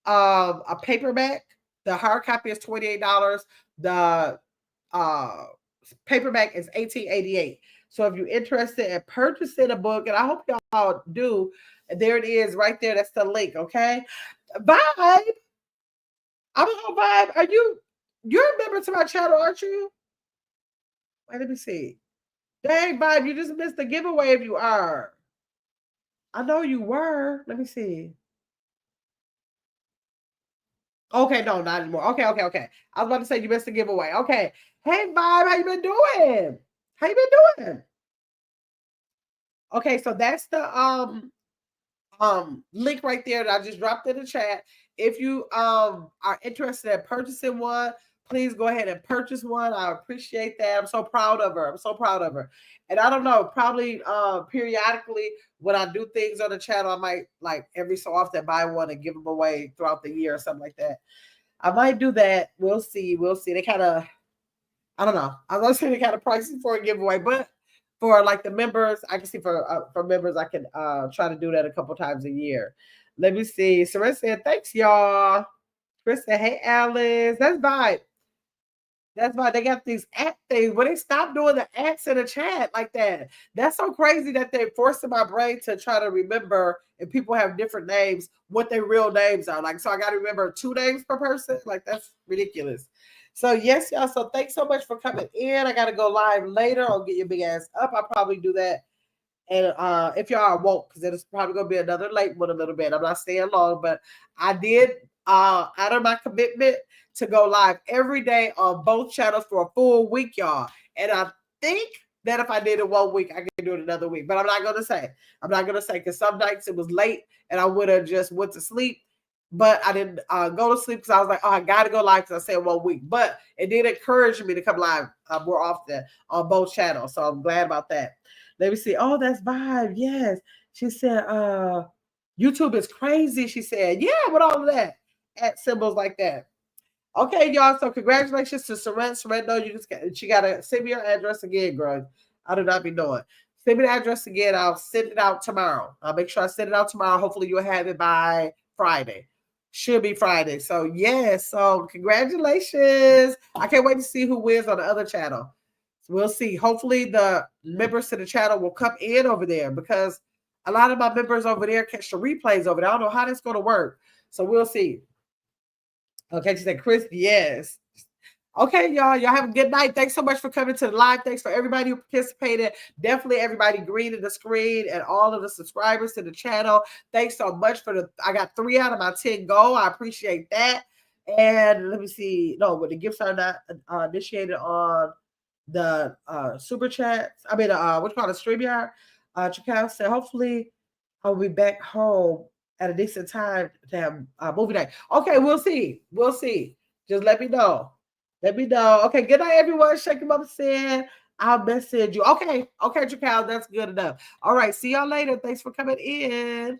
a paperback, the hard copy is $28. The paperback is $18.88. So if you're interested in purchasing a book, and I hope y'all do, there it is right there. That's the link. Okay. Vibe. I'm gonna Vibe. You're a member to my channel, aren't you? Wait, let me see. Dang, Vibe, you just missed the giveaway if you are. I know you were. Let me see. Okay, no, not anymore. Okay. I was about to say you missed the giveaway. Okay. Hey, Vibe, how you been doing? How you been doing? Okay, so that's the link right there that I just dropped in the chat. If you are interested in purchasing one, please go ahead and purchase one. I appreciate that. I'm so proud of her. And I don't know, probably periodically when I do things on the channel, I might like every so often buy one and give them away throughout the year or something like that. I might do that. We'll see. They kind of, I don't know. I was gonna say they kind of pricey for a giveaway, but for like the members, I can see for members, I can try to do that a couple times a year. Let me see. Sarissa said, "Thanks, y'all." Chris said, "Hey, Alice, that's Vibe. That's why they got these act things. When they stop doing the acts in the chat like that, that's so crazy that they're forcing my brain to try to remember if people have different names, what their real names are. Like, so I got to remember 2 names per person. Like, that's ridiculous. So yes, y'all. So thanks so much for coming in. I gotta go live later. I'll get your big ass up. I'll probably do that. And if y'all are woke, because it's probably gonna be another late one a little bit. I'm not staying long, but I did out of my commitment to go live every day on both channels for a full week, y'all. And I think that if I did it 1 week, I could do it another week. But I'm not gonna say. I'm not gonna say because some nights it was late and I would have just went to sleep. But I didn't go to sleep because I was like, oh, I gotta go live because I said 1 week. But it did encourage me to come live more often on both channels. So I'm glad about that. Let me see. Oh, that's Vibe. Yes. She said, YouTube is crazy. She said, yeah, with all of that. At symbols like that. Okay, y'all. So congratulations to Seren. Seren, no, she gotta send me your address again, girl. I do not be knowing. Send me the address again. I'll send it out tomorrow. I'll make sure I send it out tomorrow. Hopefully you'll have it by Friday. Should be Friday. So yeah, so congratulations. I can't wait to see who wins on the other channel. So we'll see. Hopefully the members to the channel will come in over there because a lot of my members over there catch the replays over there. I don't know how that's going to work. So we'll see. Okay, she said, Chris, yes. Okay, y'all. Y'all have a good night. Thanks so much for coming to the live. Thanks for everybody who participated. Definitely everybody green in the screen and all of the subscribers to the channel. Thanks so much for I got 3 out of my 10 goal. I appreciate that. And let me see. No, but the gifts are not initiated on the super chats. I mean, what you call it, StreamYard. Chakal said, hopefully I'll be back home at a decent time to have movie night. Okay, we'll see. We'll see. Just let me know. Let me know. Okay, good night, everyone. Shake him up, said I'll message you. Okay, Chakal, that's good enough. All right, see y'all later. Thanks for coming in.